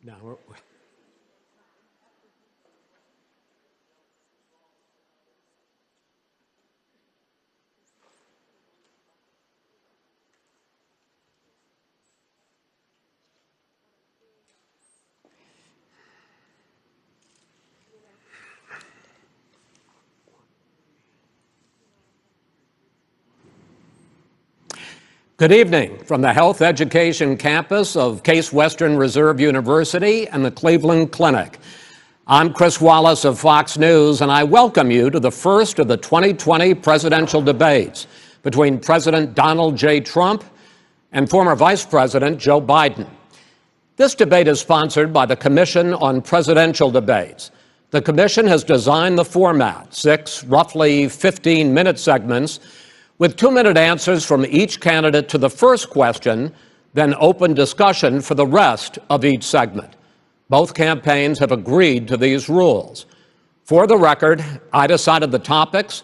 No, Good evening from the Health Education campus of Case Western Reserve University and the Cleveland Clinic. I'm Chris Wallace of Fox News, and I welcome you to the first of the 2020 presidential debates between President Donald J. Trump and former Vice President Joe Biden. This debate is sponsored by the Commission on Presidential Debates. The Commission has designed the format, 6 roughly 15-minute segments, with 2-minute answers from each candidate to the first question, then open discussion for the rest of each segment. Both campaigns have agreed to these rules. For the record, I decided the topics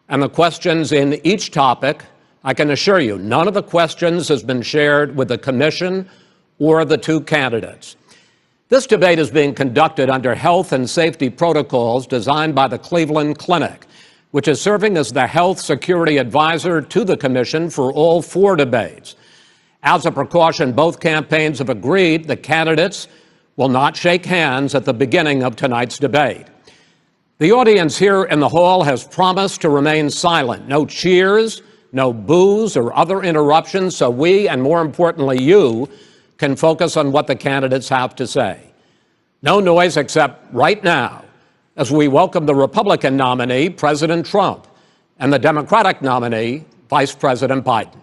and the questions in each topic. I can assure you, none of the questions has been shared with the Commission or the 2 candidates. This debate is being conducted under health and safety protocols designed by the Cleveland Clinic, which is serving as the health security advisor to the Commission for all 4 debates. As a precaution, both campaigns have agreed the candidates will not shake hands at the beginning of tonight's debate. The audience here in the hall has promised to remain silent. No cheers, no boos or other interruptions, so we, and more importantly you, can focus on what the candidates have to say. No noise except right now, as we welcome the Republican nominee, President Trump, and the Democratic nominee, Vice President Biden.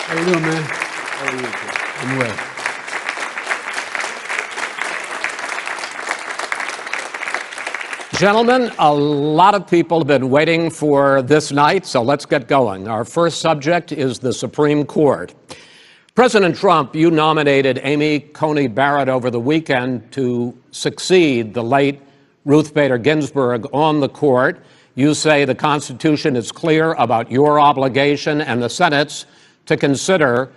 How you doing, man? How are you? I'm well. Gentlemen, a lot of people have been waiting for this night, so let's get going. Our first subject is the Supreme Court. President Trump, you nominated Amy Coney Barrett over the weekend to succeed the late Ruth Bader Ginsburg on the court. You say the Constitution is clear about your obligation and the Senate's to consider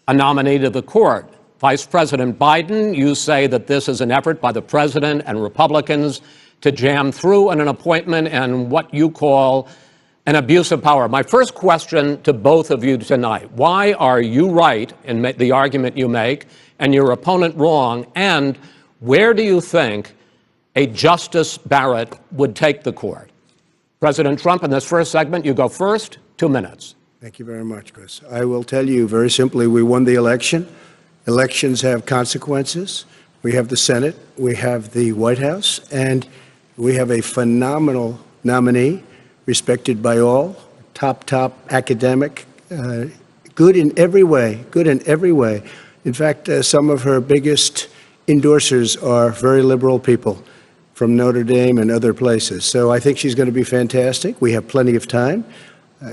a nominee to the court. Vice President Biden, you say that this is an effort by the president and Republicans to jam through an appointment and what you call an abuse of power. My first question to both of you tonight, why are you right in the argument you make, and your opponent wrong? And where do you think a Justice Barrett would take the court? President Trump, in this first segment, you go first, 2 minutes. Thank you very much, Chris. I will tell you very simply, we won the election. Elections have consequences. We have the Senate, we have the White House, and we have a phenomenal nominee, respected by all, top academic, good in every way, In fact, some of her biggest endorsers are very liberal people from Notre Dame and other places. So I think she's going to be fantastic. We have plenty of time,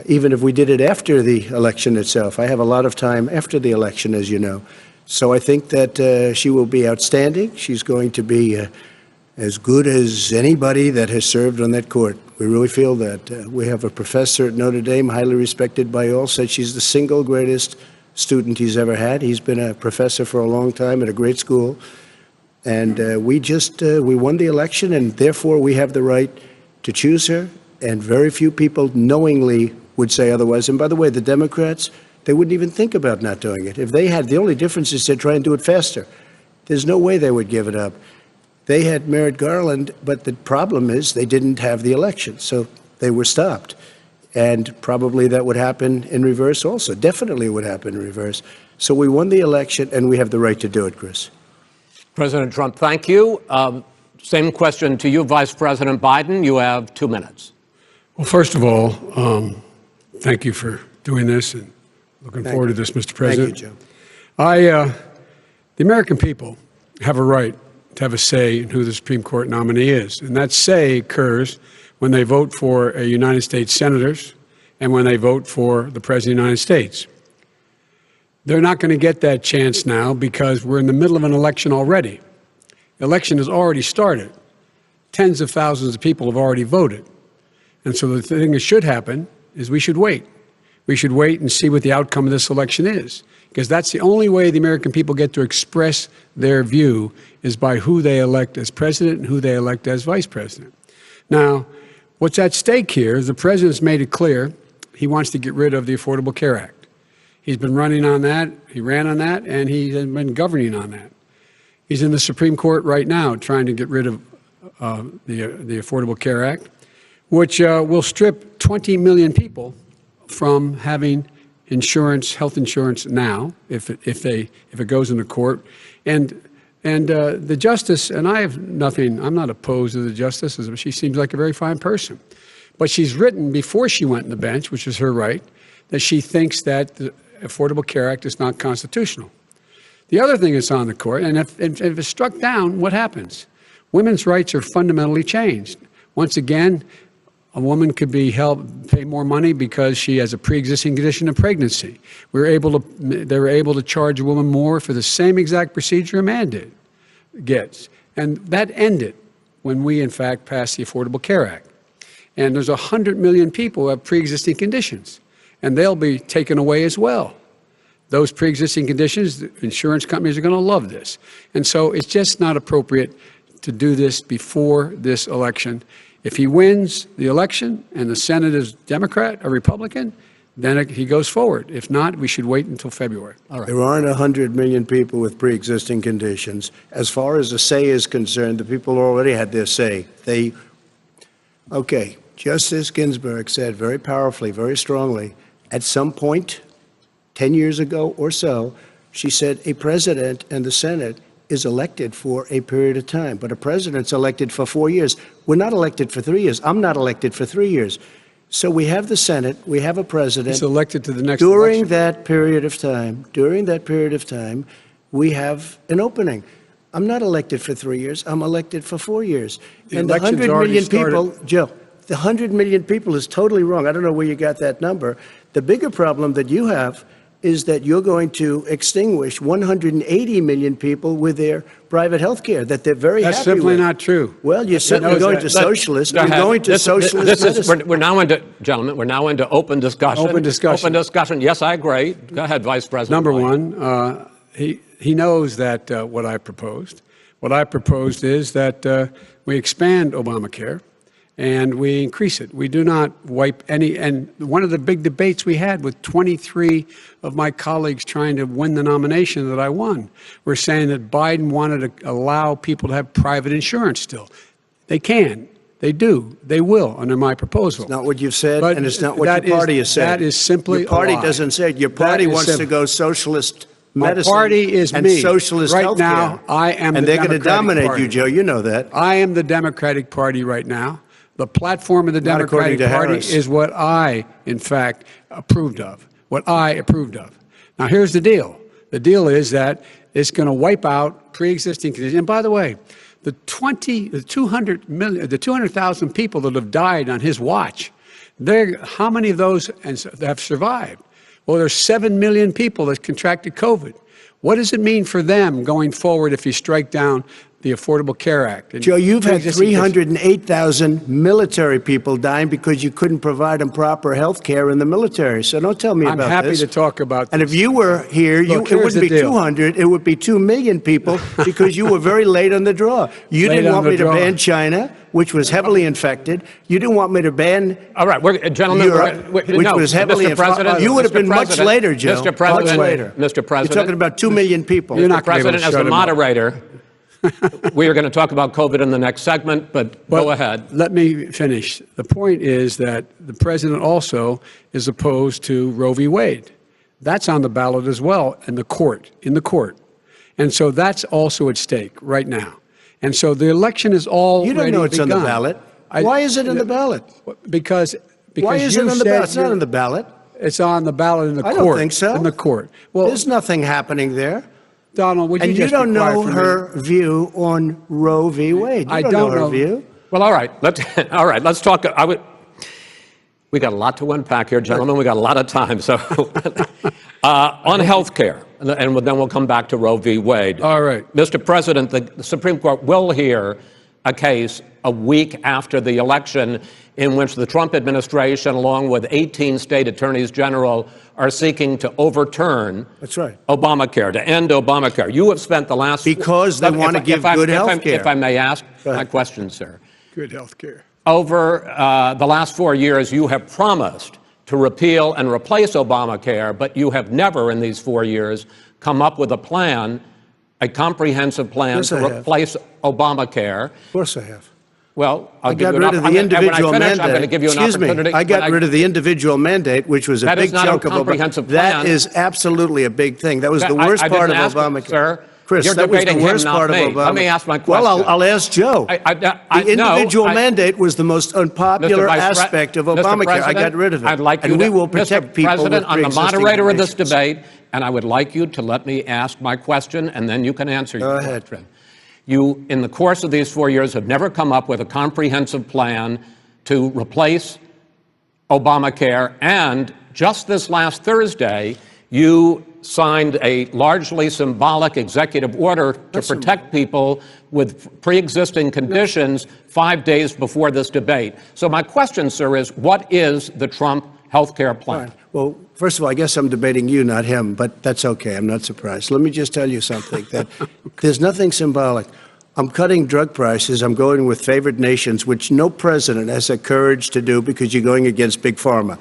even if we did it after the election itself. I have a lot of time after the election, as you know. So I think that she will be outstanding. She's going to be as good as anybody that has served on that court. We really feel that. We have a professor at Notre Dame, highly respected by all, said she's the single greatest student he's ever had. He's been a professor for a long time at a great school. And we won the election, and therefore we have the right to choose her. And very few people knowingly would say otherwise. And by the way, the Democrats, they wouldn't even think about not doing it. If they had, the only difference is to try and do it faster. There's no way they would give it up. They had Merrick Garland, but the problem is they didn't have the election, so they were stopped. And probably that would happen in reverse also. Definitely would happen in reverse. So we won the election, and we have the right to do it, Chris. President Trump, thank you. Same question to you, Vice President Biden. You have 2 minutes. Well, first of all, thank you for doing this, and looking forward to this, Mr. President. Thank you, Joe. The American people have a right to have a say in who the Supreme Court nominee is, and that say occurs when they vote for United States senators and when they vote for the President of the United States. They're not going to get that chance now because we're in the middle of an election already. The election has already started. Tens of thousands of people have already voted. And so the thing that should happen is we should wait. We should wait and see what the outcome of this election is, because that's the only way the American people get to express their view is by who they elect as president and who they elect as vice president. Now, what's at stake here is the president's made it clear he wants to get rid of the Affordable Care Act. He's been running on that, he ran on that, and he's been governing on that. He's in the Supreme Court right now trying to get rid of the Affordable Care Act, which will strip 20 million people from having insurance, health insurance now, if it goes into court. And the justice, and I have nothing, I'm not opposed to the justice, she seems like a very fine person. But she's written before she went on the bench, which is her right, that she thinks that the Affordable Care Act is not constitutional. The other thing that's on the court, and if it's struck down, what happens? Women's rights are fundamentally changed. Once again, a woman could be pay more money because she has a pre-existing condition of pregnancy. They were able to charge a woman more for the same exact procedure a man gets. And that ended when we, in fact, passed the Affordable Care Act. And there's 100 million people who have pre-existing conditions, and they'll be taken away as well. Those pre-existing conditions, the insurance companies are going to love this. And so it's just not appropriate to do this before this election. If he wins the election and the Senate is Democrat or Republican, then he goes forward. If not, we should wait until February. All right. There aren't 100 million people with pre-existing conditions. As far as the say is concerned, the people already had their say. Okay, Justice Ginsburg said very powerfully, very strongly, at some point, 10 years ago or so, she said a president and the Senate is elected for a period of time, but a president's elected for 4 years. We're not elected for 3 years. I'm not elected for 3 years. So we have the Senate, we have a president. He's elected to the next during election. that period of time, we have an opening. I'm not elected for 3 years. I'm elected for 4 years. And the 100 million people, Joe, the 100 million people is totally wrong. I don't know where you got that number. The bigger problem that you have is that you're going to extinguish 180 million people with their private health care that they're very happy with. That's simply not true. Well, you're certainly going to socialist. You're going to socialist medicine. We're now into, gentlemen, we're now into open discussion. Open discussion. Open discussion. Yes, I agree. Go ahead, Vice President. Number Biden. one, he knows that what I proposed. What I proposed is that we expand Obamacare and we increase it. We do not wipe any. And one of the big debates we had with 23 of my colleagues trying to win the nomination that I won were saying that Biden wanted to allow people to have private insurance still. They can. They do. They will under my proposal. It's not what you've said, But and it's not what your party has said. That is simply your party a lie. doesn't say it. Your party wants to go socialist medicine. My party is and me. socialist right healthcare. Now, I am and the they're going to Democratic dominate Party. you, Joe. You know that. I am the Democratic Party right now. The platform of the Not according Democratic to Party Harris. is what I, in fact, approved of. What I approved of. Now, here's the deal. The deal is that it's going to wipe out pre-existing conditions. And by the way, the 200,000 people that have died on his watch, how many of those have survived? Well, there's 7 million people that contracted COVID. What does it mean for them going forward if you strike down the Affordable Care Act? Joe, you've had 308,000 military people dying because you couldn't provide them proper health care in the military. So don't tell me I'm about this. happy to talk about this. And if you were here, Look, it wouldn't here's be the deal. 200, it would be 2 million people because you were very late on the draw. You Late didn't on want the me to draw. ban China, which was heavily infected. You didn't want me to ban All right, gentlemen, Europe, which no, was heavily Mr. President, You would have Mr. been much President, later, Joe. Mr. President, much later. Mr. President, You're talking about 2 million people. You're not gonna be able President, to as shut the him up. moderator, we are going to talk about COVID in the next segment, but go ahead. Let me finish. The point is that the president also is opposed to Roe v. Wade. That's on the ballot as well in the court. And so that's also at stake right now. And so the election is already You don't know it's begun. on the ballot. Why is it on the ballot? Because Why is you it on the said ballot? It's not you're- on the ballot. It's on the ballot in the I court. don't think so. In the court. Well, There's nothing happening there. Donald, would you And you just be don't quiet know for a her minute? view on Roe v. Wade. You I don't don't know her know. view. Well, all right, let's talk. We got a lot to unpack here, gentlemen. We got a lot of time. So on health care, and then we'll come back to Roe v. Wade. All right. Mr. President, the Supreme Court will hear a case a week after the election in which the Trump administration, along with 18 state attorneys general, are seeking to overturn That's right. Obamacare, to end Obamacare. You have spent the last... Because they want to give good health care. If I may ask Go my ahead. question, sir. Good health care. Over the last 4 years, you have promised to repeal and replace Obamacare, but you have never in these 4 years come up with a plan, a comprehensive plan Yes, to I have. replace Obamacare. Of course I have. Well, I'll I give got you rid of the individual when I finish, mandate. I'm going to give you an Excuse opportunity. me. I got rid of the individual mandate, which was a That is big not a chunk of comprehensive Obamacare. That plan. is absolutely a big thing. That was the worst I part of didn't ask Obamacare. Sir, Chris, you're that was the debating him, worst not part me. of Obamacare. Let me ask my question. Well, I'll ask Joe. The no, individual I- mandate was the most unpopular Mr. Vice Pre- aspect of Mr. Obamacare. I President, got rid of it. I'd like you and to, we will protect Mr. people President, with I'm the pre-existing moderator of this conditions. debate, and I would like you to let me ask my question, and then you can answer your Go ahead. question. You, in the course of these 4 years, have never come up with a comprehensive plan to replace Obamacare, and just this last Thursday, you signed a largely symbolic executive order to protect people with pre-existing conditions 5 days before this debate. So my question, sir, is what is the Trump health care plan? Fine. Well, first of all, I guess I'm debating you, not him, but that's okay. I'm not surprised. Let me just tell you something, that there's nothing symbolic. I'm cutting drug prices. I'm going with favored nations, which no president has the courage to do because you're going against big pharma.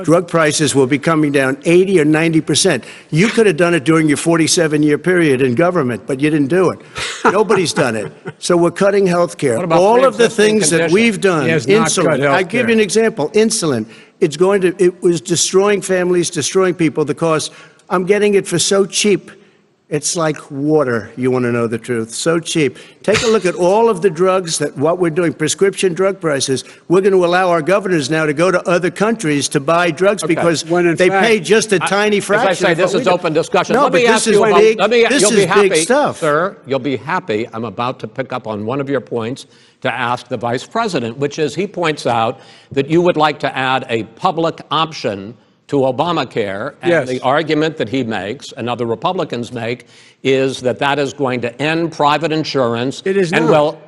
Drug prices will be coming down 80 or 90%. You could have done it during your 47-year period in government, but you didn't do it. Nobody's done it. So we're cutting health care. What about All of the pre-existing things that conditions? we've done, He has not cut insulin. health I give care. you an example. Insulin. It was destroying families, destroying people because I'm getting it for so cheap. It's like water, you want to know the truth. So cheap. Take a look at all of the drugs what we're doing, prescription drug prices. We're going to allow our governors now to go to other countries to buy drugs because When in they fact- pay just a tiny fraction. As I say, of this what is we do. open discussion. No, Let but me this ask is you about, big, this this you'll is be happy, big stuff. Sir, you'll be happy. I'm about to pick up on one of your points to ask the Vice President, which is he points out that you would like to add a public option to Obamacare, and Yes. the argument that he makes and other Republicans make is that that is going to end private insurance. It is and not. will,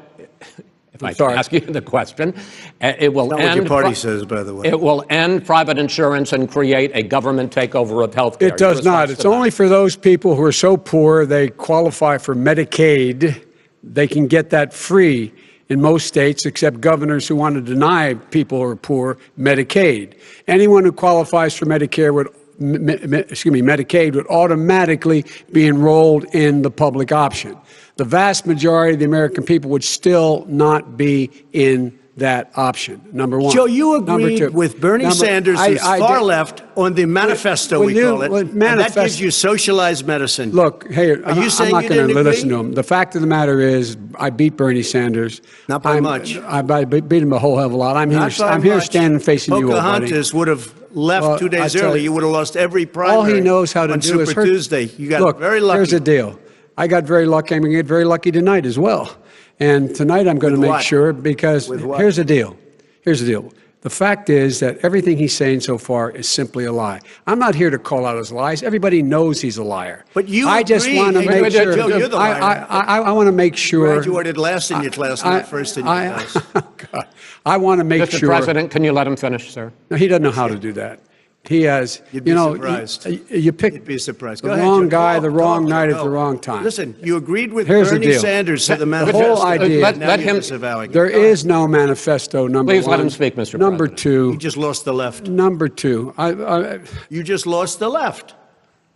if I can sorry. ask you the question, it will Not what end your party says, by the way. it will end private insurance and create a government takeover of health care. It does not. It's only for those people who are so poor they qualify for Medicaid. They can get that free. in most states, except governors who want to deny people who are poor Medicaid. Anyone who qualifies for Medicare would Medicaid would automatically be enrolled in the public option. The vast majority of the American people would still not be in that option, number one. Joe, you Number two. agreed with Bernie Sanders, who's far left, on the manifesto, we call it, and that gives you socialized medicine. Look, hey, Are you saying I'm not you going to didn't listen agree? to him. The fact of the matter is, I beat Bernie Sanders. Not by much. I beat him a whole hell of a lot. I'm Not by here much. standing facing you, old buddy. Pocahontas would have left Well, 2 days I tell early. you, You would have lost every primary. All he knows how to on do Super is hurt. Tuesday. You got Look, very lucky. here's the deal. I got very lucky. I'm going to get very lucky tonight as well. And tonight I'm going to With make what? sure, because With what? here's the deal. Here's the deal. The fact is that everything he's saying so far is simply a lie. I'm not here to call out his lies. Everybody knows he's a liar. But you I just agree. want to Hey, make Joe, sure. you're the liar. I want to make sure. Graduated last in your class, not first in your class. God, I want to make Mr. sure. President, can you let him finish, sir? No, he doesn't know how to do that. He has, You'd be surprised. You pick You'd be surprised. the Go ahead, wrong Joe. guy, the Talk, wrong talk, night Joe. at the wrong time. Listen, you agreed with Here's the Bernie deal. Sanders to the The manifesto. whole idea. Let him- disavowing it. There is no manifesto, number Please one. let him speak, Mr. Number President. two. You just lost the left. Number two. You just lost the left.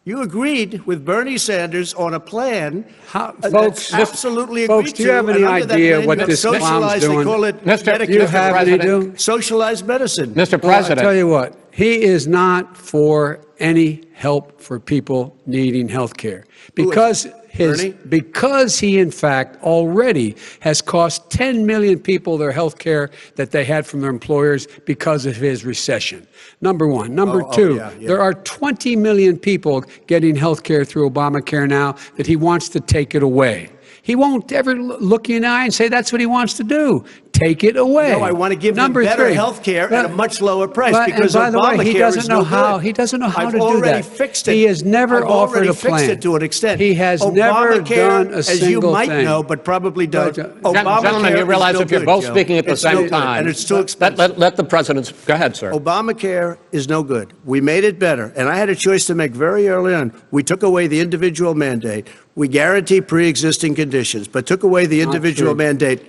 You agreed with Bernie Sanders on a plan Folks, that's absolutely agreed folks, do you to, have and any under that idea plan, what you have this clown's socialized, doing? They call it Mr. Do you Medicare. have any President. do? Socialized medicine. Mr. Well, President. I tell you what, he is not for any help for people needing health care because Bernie? because he in fact already has cost 10 million people their health care that they had from their employers because of his recession. Number one. Number two, yeah. there are 20 million people getting health care through Obamacare now that he wants to take it away. He won't ever look you in the eye and say that's what he wants to do. Take it away. No, I want to give them Number better three. health care at a much lower price But- because and by the way, Obamacare he doesn't is know no how. good. He doesn't know how I've to do already that. fixed it. He has never I've offered already a plan. fixed it to an extent. He has never Obamacare, done a as you single might thing. know, but probably don't. Gentlemen, you realize is no if you're good, both Joe. speaking at the It's no same good, time, and it's too expensive. let the president go ahead, sir. Obamacare is no good. We made it better. And I had a choice to make very early on. We took away the individual mandate. We guarantee pre-existing conditions, but took away the individual true. mandate.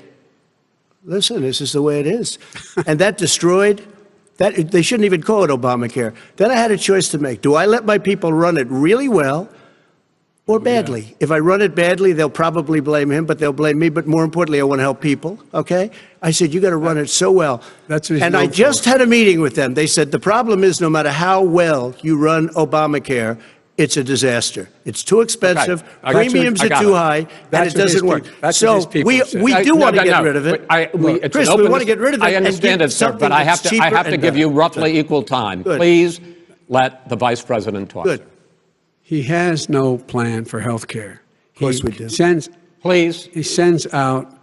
Listen, this is the way it is. And that destroyed that. They shouldn't even call it Obamacare. Then I had a choice to make. Do I let my people run it really well or badly? If I run it badly, they'll probably blame him, but they'll blame me. But more importantly, I want to help people. Okay? I said, you got to run it so well. That's what he's and I known just for. had a meeting with them. They said the problem is no matter how well you run Obamacare, it's a disaster. It's too expensive. Okay. I got you. Premiums I are got too it. high, and That's it what his doesn't work. people- that's so what his people we said. do want to No, get no. rid of it. It's Chris, an we open want to get rid of it. I and understand give it, sir, something but I have that's to cheaper give and you better. roughly equal time. Good. Please let the vice president talk. Good. He has no plan for health care. Of course we do. Please. He sends out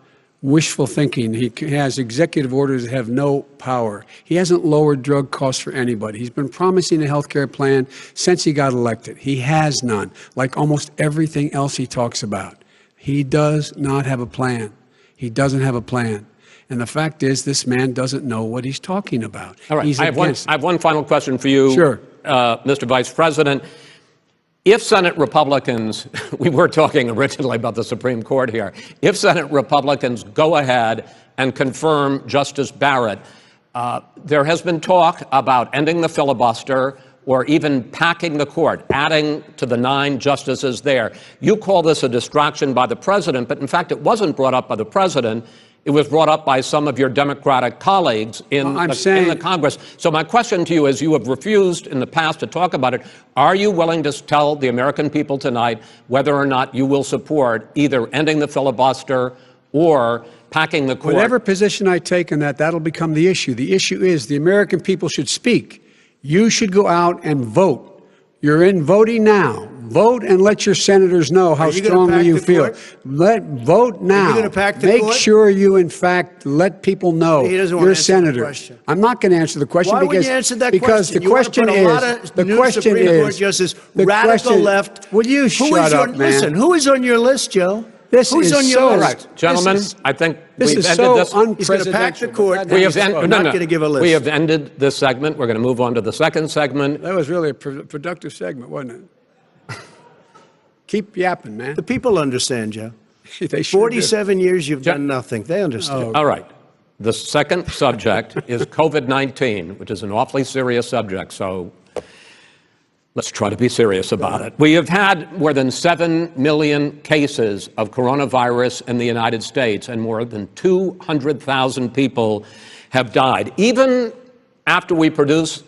wishful thinking. He has executive orders that have no power. He hasn't lowered drug costs for anybody. He's been promising a health care plan since he got elected. He has none, like almost everything else he talks about. He does not have a plan. He doesn't have a plan. And the fact is, this man doesn't know what he's talking about. All right. He's I have one final question for you, Sure. Mr. Vice President. If Senate Republicans, we were talking originally about the Supreme Court here, if Senate Republicans go ahead and confirm Justice Barrett, there has been talk about ending the filibuster or even packing the court, adding to the 9 justices there. You call this a distraction by the president, but in fact, it wasn't brought up by the president. It was brought up by some of your Democratic colleagues in the Congress. So my question to you is, you have refused in the past to talk about it. Are you willing to tell the American people tonight whether or not you will support either ending the filibuster or packing the court? Whatever position I take on that, that'll become the issue. The issue is the American people should speak. You should go out and vote. You're in voting now. Vote and let your senators know how strongly you feel. Vote now. Are you gonna pack the Make court? sure you, in fact, let people know He doesn't want you're a to answer the senator. question. I'm not going to answer the question Why because wouldn't you answer that because question? the question you want to put a lot is of the new question Supreme Court is justice, the radical question- left. Will you shut up, man? Listen, who is on your list, Joe? This Who's is on your so list? Right, gentlemen, I think This we've is ended so this. He's going to pack the unprecedented. court. We have He's ended. not going to give a list. We have ended this segment. We're going to move on to the second segment. That was really a productive segment, wasn't it? Keep yapping, man. The people understand, Joe. They sure did. 47 years you've done nothing. They understand. All right. The second subject is COVID-19, which is an awfully serious subject, so let's try to be serious about it. We have had more than 7 million cases of coronavirus in the United States, and more than 200,000 people have died. Even after we produce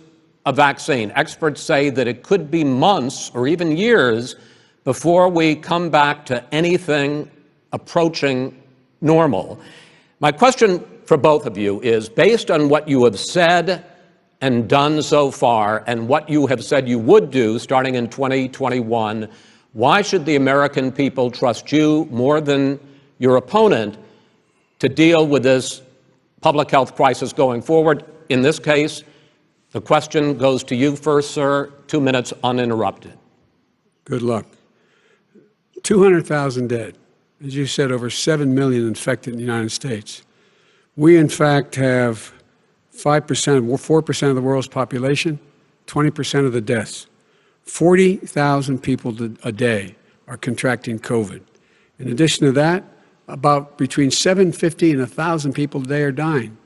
a vaccine, experts say that it could be months or even years before we come back to anything approaching normal. My question for both of you is, based on what you have said and done so far and what you have said you would do starting in 2021, why should the American people trust you more than your opponent to deal with this public health crisis going forward? In this case, the question goes to you first, sir. 2 minutes uninterrupted. Good luck. 200,000 dead. As you said, over 7 million infected in the United States. We, in fact, have 4% of the world's population, 20% of the deaths. 40,000 people a day are contracting COVID. In addition to that, about between 750 and 1,000 people a day are dying.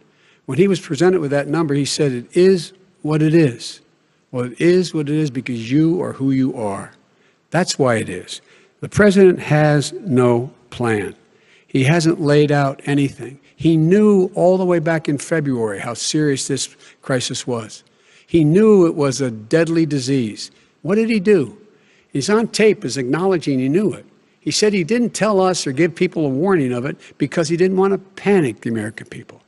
When he was presented with that number, he said, it is what it is. Well, it is what it is because you are who you are. That's why it is. The president has no plan. He hasn't laid out anything. He knew all the way back in February how serious this crisis was. He knew it was a deadly disease. What did he do? He's on tape as acknowledging he knew it. He said he didn't tell us or give people a warning of it because he didn't want to panic the American people.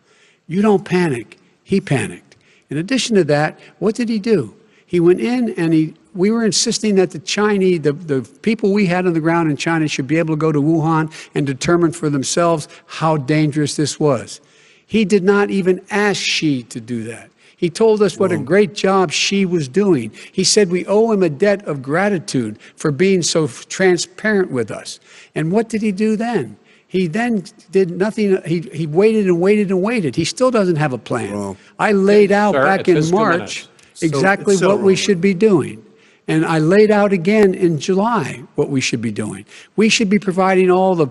You don't panic. He panicked. In addition to that, what did he do? He went in and we were insisting that the Chinese, the people we had on the ground in China should be able to go to Wuhan and determine for themselves how dangerous this was. He did not even ask Xi to do that. He told us what a great job Xi was doing. He said we owe him a debt of gratitude for being so transparent with us. And what did he do then? He then did nothing. He waited and waited and waited. He still doesn't have a plan. Wrong. I laid out back in it's 2 March minutes. exactly what we should be doing. And I laid out again in July what we should be doing. We should be providing all the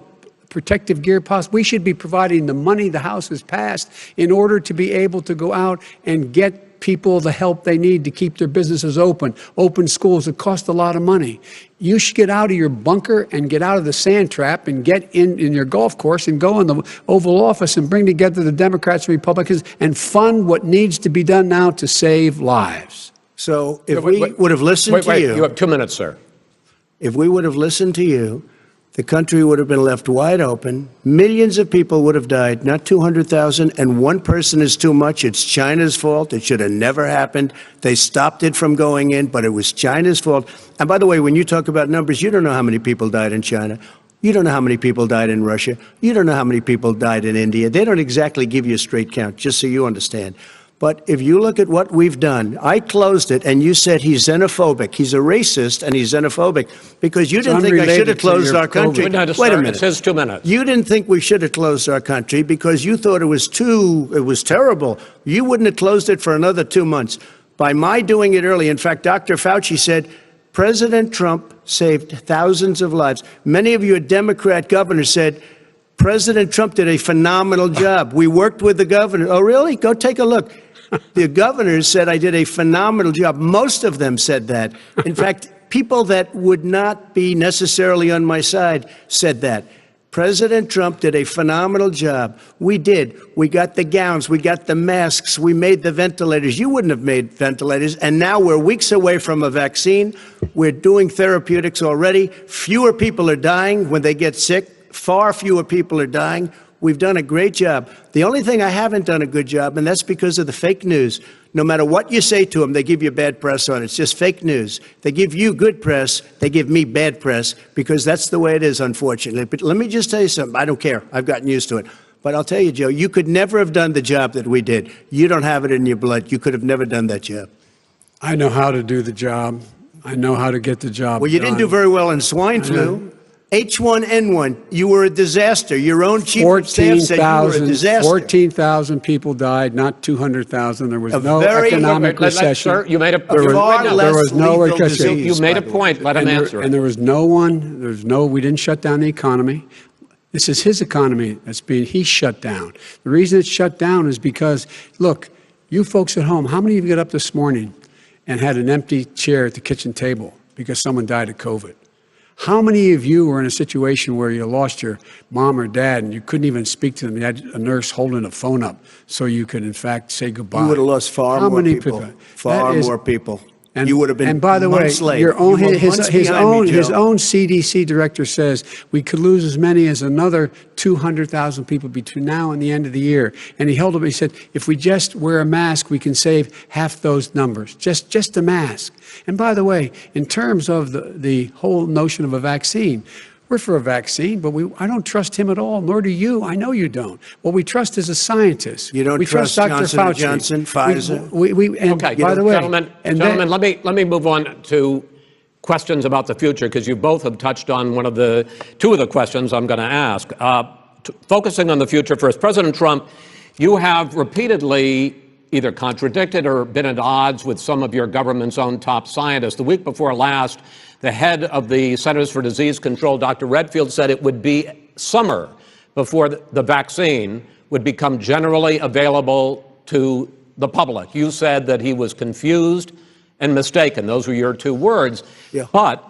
protective gear possible. We should be providing the money the House has passed in order to be able to go out and get people the help they need to keep their businesses open schools. It costs a lot of money. You should get out of your bunker and get out of the sand trap and get in your golf course and go in the Oval Office and bring together the Democrats and Republicans and fund what needs to be done now to save lives. So if we would have listened to you. You have 2 minutes, sir. If we would have listened to you, the country would have been left wide open. Millions of people would have died, not 200,000, and one person is too much. It's China's fault. It should have never happened. They stopped it from going in, but it was China's fault. And by the way, when you talk about numbers, you don't know how many people died in China. You don't know how many people died in Russia. You don't know how many people died in India. They don't exactly give you a straight count, just so you understand. But if you look at what we've done, I closed it, and you said he's xenophobic. He's a racist, and he's xenophobic because you didn't think I should have closed our country. Wait a minute. It says 2 minutes. You didn't think we should have closed our country because you thought it was terrible. You wouldn't have closed it for another 2 months. By my doing it early, in fact, Dr. Fauci said, President Trump saved thousands of lives. Many of you Democrat governors said, President Trump did a phenomenal job. We worked with the governor. Oh, really? Go take a look. The governors said I did a phenomenal job. Most of them said that. In fact, people that would not be necessarily on my side said that. President Trump did a phenomenal job. We did. We got the gowns. We got the masks. We made the ventilators. You wouldn't have made ventilators. And now we're weeks away from a vaccine. We're doing therapeutics already. Fewer people are dying when they get sick. Far fewer people are dying. We've done a great job. The only thing I haven't done a good job, and that's because of the fake news. No matter what you say to them, they give you bad press on it. It's just fake news. They give you good press. They give me bad press because that's the way it is, unfortunately. But let me just tell you something. I don't care. I've gotten used to it. But I'll tell you, Joe, you could never have done the job that we did. You don't have it in your blood. You could have never done that job. I know how to do the job. I know how to get the job Well, you done. didn't do very well in swine flu. H1N1, you were a disaster. Your own chief of staff said you were a disaster. 14,000 people died, not 200,000. There was no very- economic recession. Sir, you made a Far there less was no lethal recession. disease, You made by a the way. point. Let him answer it. And there was we didn't shut down the economy. This is his economy he's shut down. The reason it's shut down is because, look, you folks at home, how many of you got up this morning and had an empty chair at the kitchen table because someone died of COVID? How many of you were in a situation where you lost your mom or dad and you couldn't even speak to them? You had a nurse holding a phone up so you could, in fact, say goodbye. You would have lost far more people. Far more people. And you would have been And by the way, months late. your own, You were months behind me, his Joe. own CDC director says we could lose as many as another 200,000 people between now and the end of the year. And he held up, he said, if we just wear a mask, we can save half those numbers. Just a mask. And by the way, in terms of the whole notion of a vaccine, we're for a vaccine, but I don't trust him at all, nor do you. I know you don't. What we trust is a scientist. You don't we trust Dr. Johnson Fauci. & Johnson, Pfizer? Okay, by the way, gentlemen, let me move on to questions about the future, because you both have touched on two of the questions I'm going to ask. Focusing on the future first, President Trump, you have repeatedly either contradicted or been at odds with some of your government's own top scientists. The week before last, the head of the Centers for Disease Control, Dr. Redfield, said it would be summer before the vaccine would become generally available to the public. You said that he was confused and mistaken. Those were your two words. Yeah. But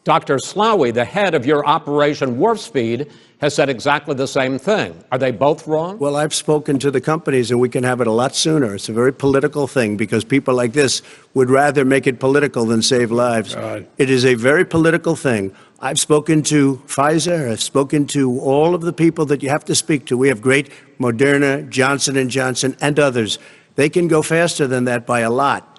Dr. Slaoui, the head of your Operation Warp Speed, has said exactly the same thing. Are they both wrong? Well, I've spoken to the companies, and we can have it a lot sooner. It's a very political thing because people like this would rather make it political than save lives. God. It is a very political thing. I've spoken to Pfizer. I've spoken to all of the people that you have to speak to. We have great Moderna, Johnson & Johnson, and others. They can go faster than that by a lot.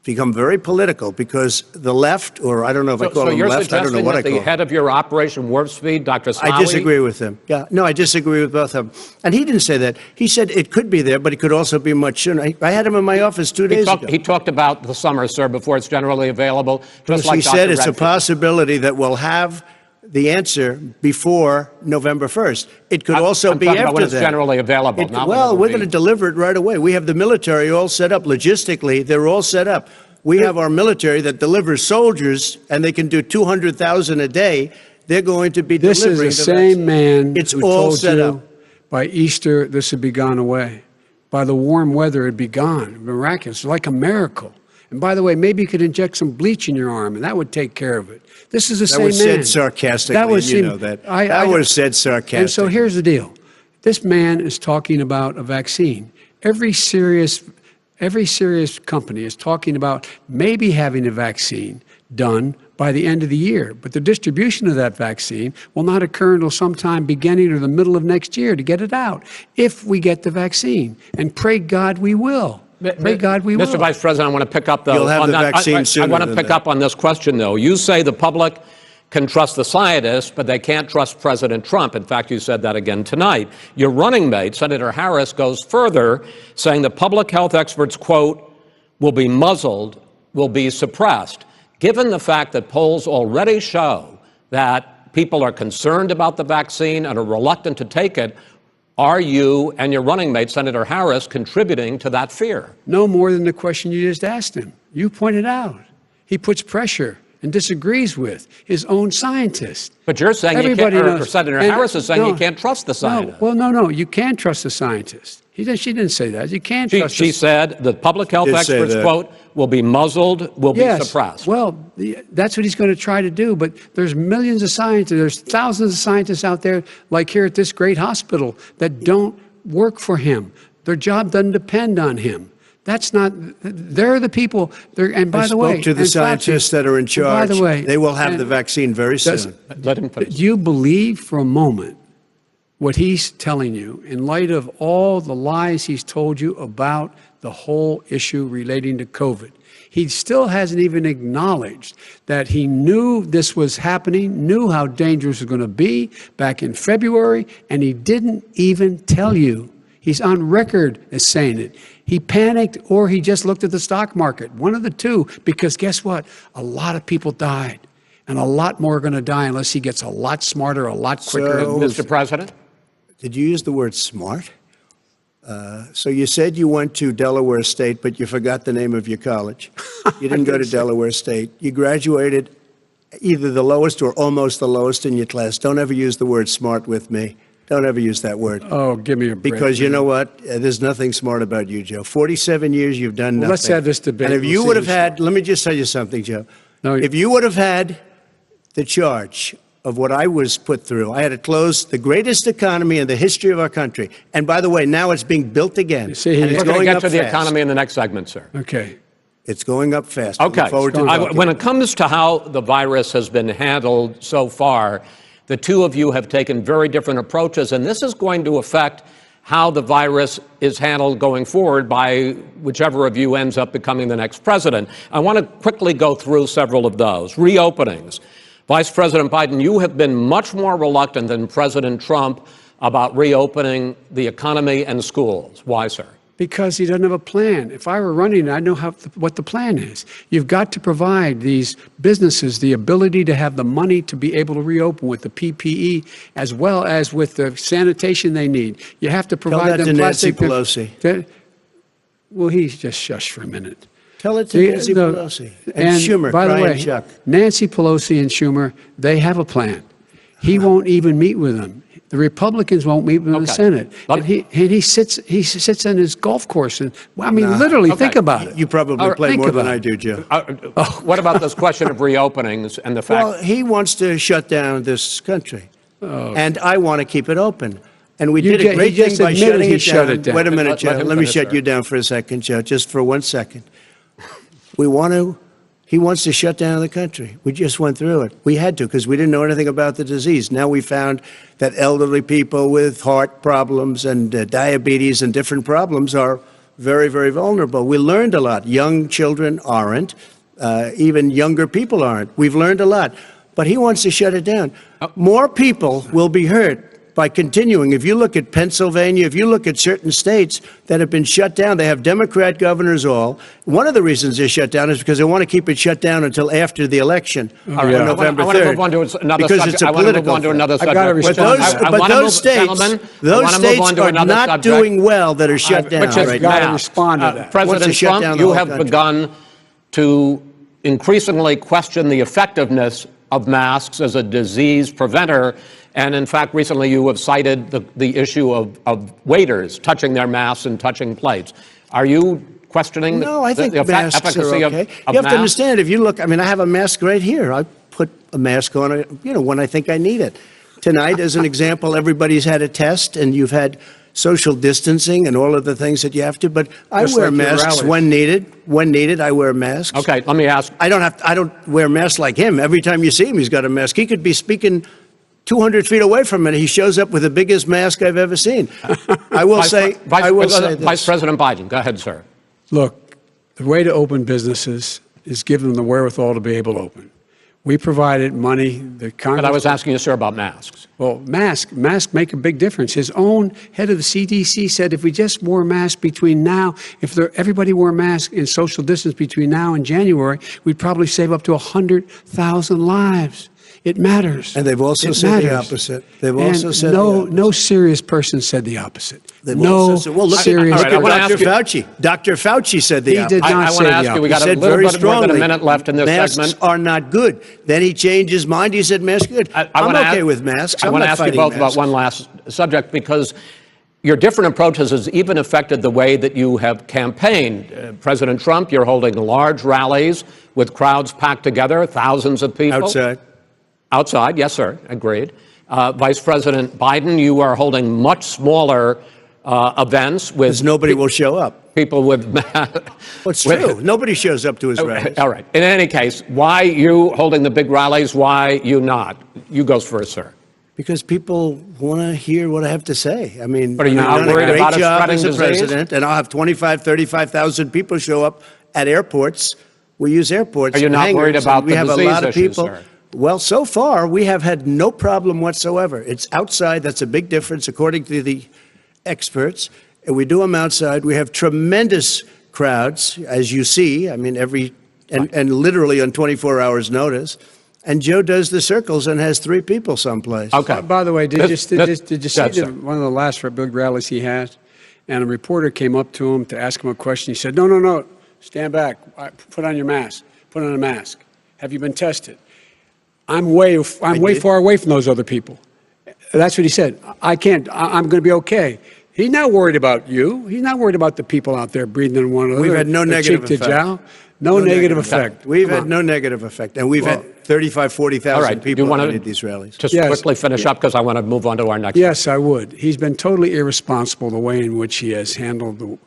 Become very political because the left, or I don't know if I call them left, I don't know what I call them. So you're suggesting that the head of your Operation Warp Speed, Dr. Slaoui? I disagree with him. Yeah, no, I disagree with both of them. And he didn't say that. He said it could be there, but it could also be much sooner. I had him in my office 2 days ago. He talked about the summer, sir, before it's generally available. Just like He said it's a Redfield. possibility that we'll have the answer before November 1st. It could also I'm be talking about after when it's that. generally available. Not when Well, it'll we're be. going to deliver it right away. We have the military all set up. Logistically, they're all set up. We have our military that delivers soldiers, and they can do 200,000 a day. They're going to be This delivering is the the same vaccine. man It's who all told set you up. by Easter this would be gone away. By the warm weather, it'd be gone. Miraculous, like a miracle. And by the way, maybe you could inject some bleach in your arm, and that would take care of it. This is the same man. That was said sarcastically, and you know that. That was said sarcastically. And so here's the deal. This man is talking about a vaccine. Every serious company is talking about maybe having a vaccine done by the end of the year. But the distribution of that vaccine will not occur until sometime beginning or the middle of next year to get it out, if we get the vaccine. And pray God we will. Pray God we will. Mr. Vice President, I want to pick up You'll have on the that. vaccine I sooner want to than pick that. up on this question, though. You say the public can trust the scientists, but they can't trust President Trump. In fact, you said that again tonight. Your running mate, Senator Harris, goes further, saying the public health experts, quote, will be muzzled, will be suppressed. Given the fact that polls already show that people are concerned about the vaccine and are reluctant to take it, are you and your running mate, Senator Harris, contributing to that fear? No more than the question you just asked him. You pointed out. He puts pressure and disagrees with his own scientists. But you're saying Everybody you can't, or knows. Senator And Harris is saying no, you can't trust the scientists. No, you can trust the scientists. She didn't say that. You can't trust She said the public health Did say experts, that. quote, will be muzzled, will be suppressed. Well, that's what he's going to try to do. But there's millions of scientists, there's thousands of scientists out there, like here at this great hospital, that don't work for him. Their job doesn't depend on him. That's not, they're the people, and by the way. I spoke to the and scientists that are in charge. By the way. They will have the vaccine very soon. Let him finish. Do you believe for a moment what he's telling you in light of all the lies he's told you about the whole issue relating to COVID? He still hasn't even acknowledged that he knew this was happening, knew how dangerous it was going to be back in February, and he didn't even tell you. He's on record as saying it. He panicked or he just looked at the stock market, one of the two, because guess what? A lot of people died, and a lot more are going to die unless he gets a lot smarter, a lot quicker. So- Mr. President? Did you use the word smart? So you said you went to Delaware State, but you forgot the name of your college. You didn't go to Delaware State. You graduated either the lowest or almost the lowest in your class. Don't ever use the word smart with me. Don't ever use that word. Oh, give me a break. Because you know what? There's nothing smart about you, Joe. 47 years, you've done nothing. Let's have this debate. And if you would have had, let me just tell you something, Joe. No, if you would have had the charge of what I was put through, I had to close the greatest economy in the history of our country. And by the way, now it's being built again. You see, and it's We're going going to get up to the fast. economy in the next segment, sir. Okay. It's going up fast. Okay. Look forward to talking. When it comes to how the virus has been handled so far, the two of you have taken very different approaches, and this is going to affect how the virus is handled going forward by whichever of you ends up becoming the next president. I want to quickly go through several of those. Reopenings. Vice President Biden, you have been much more reluctant than President Trump about reopening the economy and schools. Why, sir? Because he doesn't have a plan. If I were running it, I'd know what the plan is. You've got to provide these businesses the ability to have the money to be able to reopen with the PPE as well as with the sanitation they need. You have to provide Tell that them to Nancy plastic. Pelosi. Well, he's just shush for a minute. Tell it to Nancy Pelosi. And Schumer, by the Brian way, Chuck. Nancy Pelosi and Schumer, they have a plan. He won't even meet with them. The Republicans won't meet with the Senate. And he sits on his golf course. And well, I mean, literally, think about it. You probably play more than I do, Joe. What about this question of reopenings and the fact? Well, he wants to shut down this country, and I want to keep it open. And we did a great thing by shutting it down. Wait a minute, Joe. Let me shut you down for a second, Joe, just for 1 second. He wants to shut down the country. We just went through it. We had to because we didn't know anything about the disease. Now we found that elderly people with heart problems and diabetes and different problems are very, very vulnerable. We learned a lot. Young children aren't. Even younger people aren't. We've learned a lot. But he wants to shut it down. More people will be hurt by continuing. If you look at Pennsylvania, if you look at certain states that have been shut down, they have Democrat governors all. One of the reasons they're shut down is because they want to keep it shut down until after the election on November 3rd. I want to move on to another because subject. it's a political thing. Subject. But those states are not doing well that are shut down right now. Respond to that. President Trump, you have begun to increasingly question the effectiveness of masks as a disease preventer. And in fact, recently you have cited the issue of waiters touching their masks and touching plates. Are you questioning No, I think the masks efficacy are okay. of You have masks? to understand, if you look, I mean, I have a mask right here. I put a mask on, when I think I need it. Tonight, as an example, everybody's had a test, and you've had social distancing and all of the things that you have to. But I wear masks when needed. When needed, I wear masks. Okay, let me ask. I don't wear masks like him. Every time you see him, he's got a mask. He could be speaking 200 feet away from it. He shows up with the biggest mask I've ever seen. I will say this. Vice President Biden, go ahead, sir. Look, the way to open businesses is give them the wherewithal to be able to open. We provided money. The Congress. But I was asking you, sir, about masks. Well, masks make a big difference. His own head of the CDC said if we just wore masks between now, everybody wore masks in social distance between now and January, we'd probably save up to 100,000 lives. It matters. And they've also said the opposite. They've also said no serious person said the opposite. Well, look serious. at Dr. Fauci. Dr. Fauci said the opposite. He did not say the opposite. I want to ask you, we got a little bit more than a minute left in this segment. Masks are not good. Then he changed his mind. He said masks are good. I'm okay with masks. I want to ask you both about one last subject, because your different approaches has even affected the way that you have campaigned. President Trump, you're holding large rallies with crowds packed together, thousands of people. Outside, yes, sir, agreed. Vice President Biden, you are holding much smaller events with... Because nobody will show up. People with... Well, it's true. Nobody shows up to his rallies. All right. In any case, why you holding the big rallies? Why you not? You go first, sir. Because people want to hear what I have to say. I mean, but are you not worried about spreading as a president, and I'll have 35,000 people show up at airports. We use airports. Are you not worried about the disease issues, sir? Well, so far, we have had no problem whatsoever. It's outside. That's a big difference, according to the experts. And we do them outside. We have tremendous crowds, as you see. I mean, and literally on 24 hours notice. And Joe does the circles and has 3 people someplace. Okay. By the way, did you see one of the last big rallies he had? And a reporter came up to him to ask him a question. He said, no, stand back. Put on your mask. Put on a mask. Have you been tested? I'm way did. far away from those other people. That's what he said. I'm going to be okay. He's not worried about you. He's not worried about the people out there breathing in one another. We've had no negative cheek to effect. jowl. No negative effect. We've Come had on. no negative effect. And we've had 35, 40,000 All right, do you people want at to any of these rallies. just Yes. quickly finish up because I want to move on to our next. Yes, I would. He's been totally irresponsible the way in which he has handled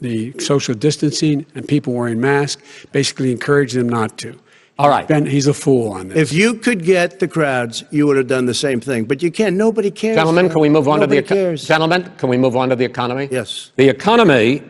the social distancing and people wearing masks, basically encouraged them not to. All right. He's a fool on this. If you could get the crowds, you would have done the same thing. But you can't. Nobody cares. Gentlemen, can we move on to the Nobody cares. Gentlemen, can we move on to the economy? Yes. The economy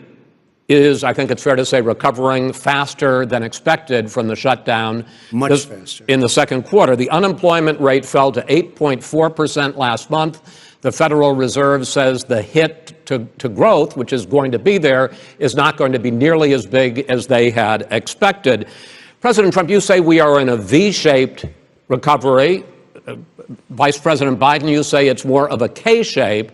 is, I think it's fair to say, recovering faster than expected from the shutdown. Much faster. In the second quarter, the unemployment rate fell to 8.4% last month. The Federal Reserve says the hit to growth, which is going to be there, is not going to be nearly as big as they had expected. President Trump, you say we are in a V-shaped recovery. Vice President Biden, you say it's more of a K-shape.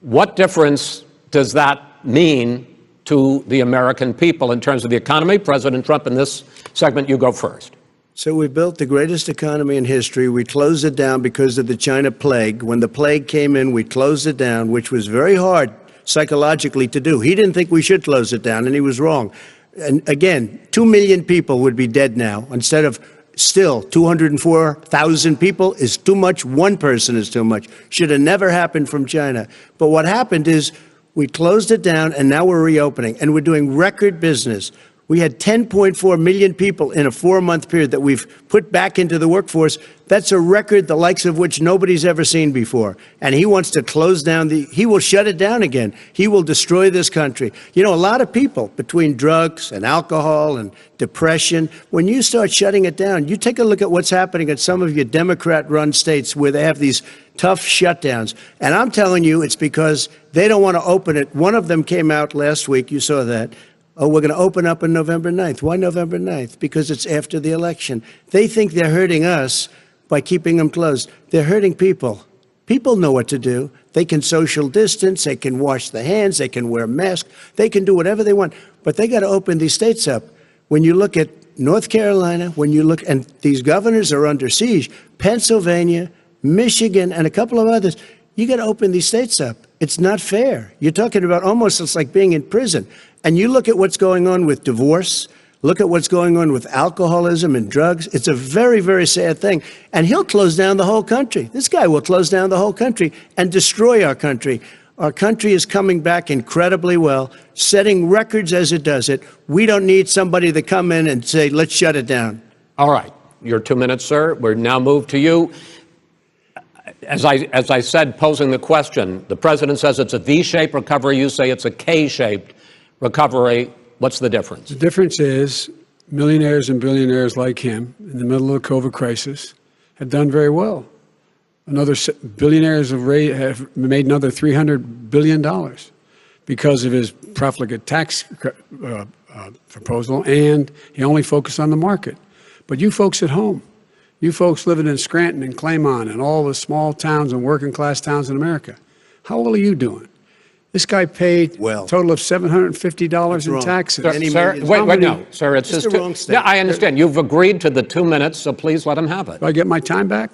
What difference does that mean to the American people in terms of the economy? President Trump, in this segment, you go first. So we built the greatest economy in history. We closed it down because of the China plague. When the plague came in, we closed it down, which was very hard psychologically to do. He didn't think we should close it down, and he was wrong. And again, 2 million people would be dead now instead of still 204,000 people is too much. One person is too much. Should have never happened from China. But what happened is we closed it down, and now we're reopening, and we're doing record business. We had 10.4 million people in a 4-month period that we've put back into the workforce. That's a record the likes of which nobody's ever seen before. And he wants to close down he will shut it down again. He will destroy this country. You know, a lot of people, between drugs and alcohol and depression, when you start shutting it down, you take a look at what's happening at some of your Democrat-run states where they have these tough shutdowns. And I'm telling you, it's because they don't want to open it. One of them came out last week. You saw that. Oh, we're going to open up on November 9th. Why November 9th? Because it's after the election. They think they're hurting us by keeping them closed. They're hurting people. People know what to do. They can social distance. They can wash their hands. They can wear masks. They can do whatever they want. But they got to open these states up. When you look at North Carolina, when you look, and these governors are under siege, Pennsylvania, Michigan, and a couple of others, you got to open these states up. It's not fair. You're talking about almost it's like being in prison. And you look at what's going on with divorce, look at what's going on with alcoholism and drugs. It's a very, very sad thing. And he'll close down the whole country. This guy will close down the whole country and destroy our country. Our country is coming back incredibly well, setting records as it does it. We don't need somebody to come in and say, let's shut it down. All right. Your 2 minutes, sir. We're now moved to you. As I said, posing the question, the president says it's a V-shaped recovery. You say it's a K-shaped recovery. What's the difference? The difference is millionaires and billionaires like him in the middle of the COVID crisis have done very well. Billionaires have made another $300 billion because of his profligate tax proposal, and he only focused on the market. But you folks at home, you folks living in Scranton and Claymont and all the small towns and working class towns in America, how well are you doing? This guy paid a total of $750 in taxes. Sir, wait, no, sir, it's It's just the wrong state. Yeah, I understand. You've agreed to the 2 minutes, so please let him have it. Do I get my time back?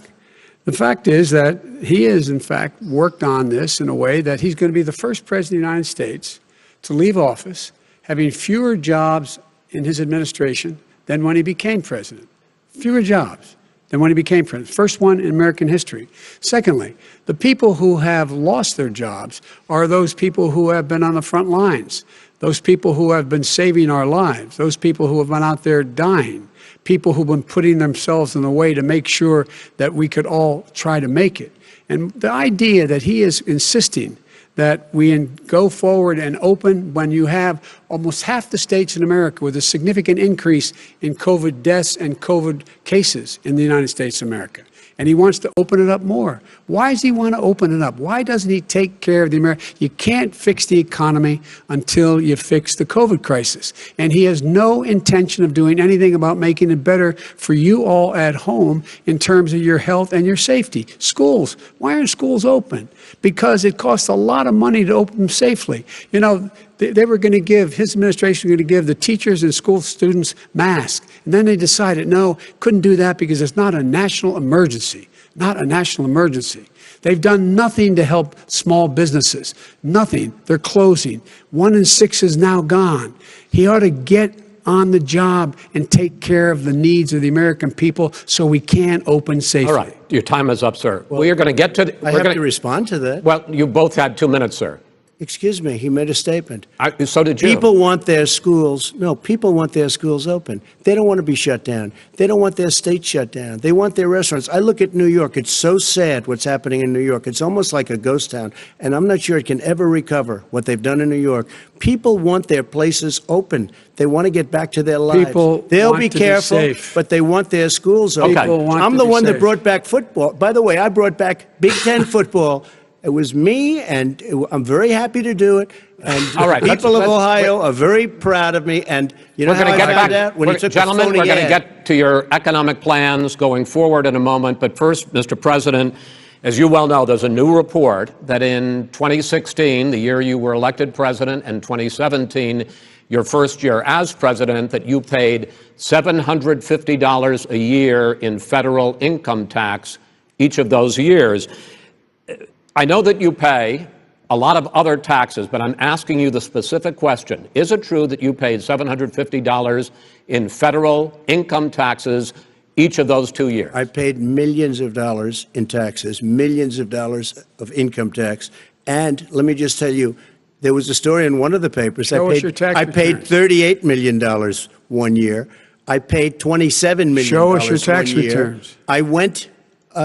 The fact is that he has, in fact, worked on this in a way that he's going to be the first president of the United States to leave office having fewer jobs in his administration than when he became president. Fewer jobs than when he became president. First one in American history. Secondly, the people who have lost their jobs are those people who have been on the front lines, those people who have been saving our lives, those people who have been out there dying, people who've been putting themselves in the way to make sure that we could all try to make it. And the idea that he is insisting that we go forward and open when you have almost half the states in America with a significant increase in COVID deaths and COVID cases in the United States of America. And he wants to open it up more. Why does he want to open it up? Why doesn't he take care of the American? You can't fix the economy until you fix the COVID crisis. And he has no intention of doing anything about making it better for you all at home in terms of your health and your safety. Schools. Why aren't schools open? Because it costs a lot of money to open them safely. You know, They were going to give, his administration was going to give the teachers and school students masks. And then they decided, no, couldn't do that because it's not a national emergency, not a national emergency. They've done nothing to help small businesses, nothing. They're closing. 1 in 6 is now gone. He ought to get on the job and take care of the needs of the American people so we can open safely. All right, your time is up, sir. Well, we are going to get to... I have to respond to that. Well, you both had 2 minutes, sir. Excuse me, he made a statement. So did you. People want their schools open. They don't want to be shut down. They don't want their state shut down. They want their restaurants. I look at New York. It's so sad what's happening in New York. It's almost like a ghost town, and I'm not sure it can ever recover what they've done in New York. People want their places open. They want to get back to their lives. They'll be careful, but they want their schools open. I'm the one that brought back football. By the way, I brought back Big Ten football. It was me, and I'm very happy to do it. And all right, people of Ohio are very proud of me. And you know how I found out? When he took the phony ad. Gentlemen, we're going to get to your economic plans going forward in a moment. But first, Mr. President, as you well know, there's a new report that in 2016, the year you were elected president, and 2017, your first year as president, that you paid $750 a year in federal income tax each of those years. I know that you pay a lot of other taxes, but I'm asking you the specific question. Is it true that you paid $750 in federal income taxes each of those 2 years? I paid millions of dollars in taxes, millions of dollars of income tax. And let me just tell you, there was a story in one of the papers. I paid $38 million 1 year. I paid $27 million. Show us your tax returns. I went...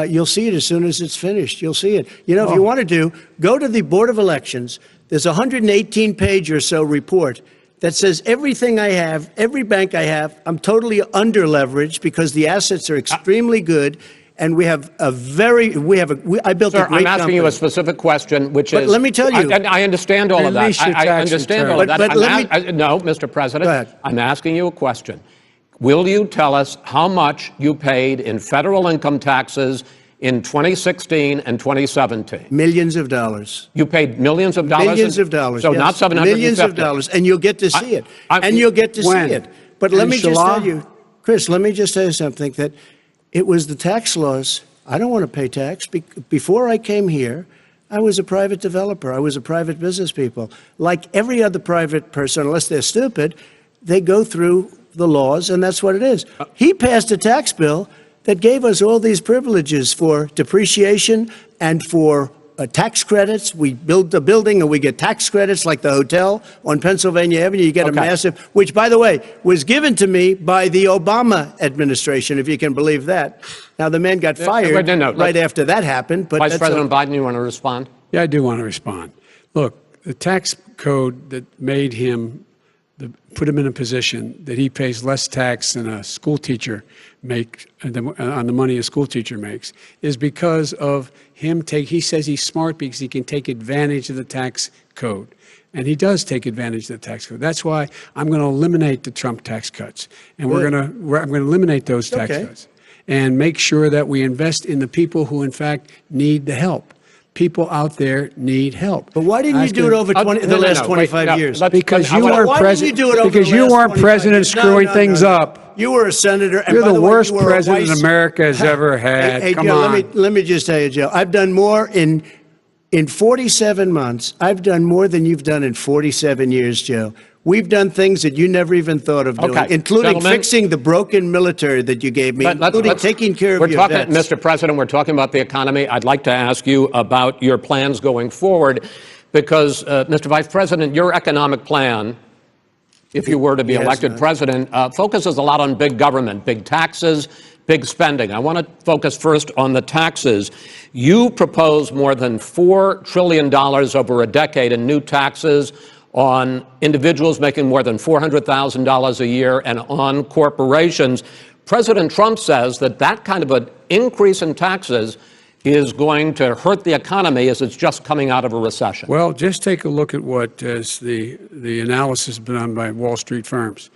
you'll see it as soon as it's finished. You'll see it. You know, if you want to go to the Board of Elections. There's a 118-page or so report that says everything I have, every bank I have, I'm totally under-leveraged because the assets are extremely good, and we have a very, I built a great company. I'm asking you a specific question, which is... let me tell you... I understand all of that. I understand all of that. No, Mr. President, go ahead. I'm asking you a question. Will you tell us how much you paid in federal income taxes in 2016 and 2017? Millions of dollars. You paid millions of dollars? Millions of dollars, So yes. not 750? Millions of dollars, and you'll get to see it. And you'll get to see it. But let me just tell you, Chris, let me just tell you something, that it was the tax laws. I don't want to pay tax. Before I came here, I was a private developer. I was a private business people. Like every other private person, unless they're stupid, they go through the laws, and that's what it is. He passed a tax bill that gave us all these privileges for depreciation and for tax credits. We build a building and we get tax credits, like the hotel on Pennsylvania Avenue. You get a massive, which, by the way, was given to me by the Obama administration, if you can believe that. Now, the man got fired right after that happened. But Vice President Biden, you want to respond? Yeah, I do want to respond. Look, the tax code that made him put him in a position that he pays less tax than a school teacher makes on the money a school teacher makes is because of him he says he's smart because he can take advantage of the tax code. And he does take advantage of the tax code. That's why I'm going to eliminate the Trump tax cuts. And I'm going to eliminate those tax cuts and make sure that we invest in the people who, in fact, need the help. People out there need help. But why didn't you do it over the last 25 years? Because you weren't president. Because you weren't president screwing things up. You were a senator. And you're the worst president America has ever had. Hey, Come Joe, on. Let me just tell you, Joe. I've done more in 47 months. I've done more than you've done in 47 years, Joe. We've done things that you never even thought of doing, including fixing the broken military that you gave me, including taking care of your vets. Mr. President, we're talking about the economy. I'd like to ask you about your plans going forward, because, Mr. Vice President, your economic plan, if you were to be elected president, focuses a lot on big government, big taxes, big spending. I want to focus first on the taxes. You propose more than $4 trillion over a decade in new taxes on individuals making more than $400,000 a year and on corporations. President Trump says that that kind of an increase in taxes is going to hurt the economy as it's just coming out of a recession. Well, just take a look at what the analysis done by Wall Street firms.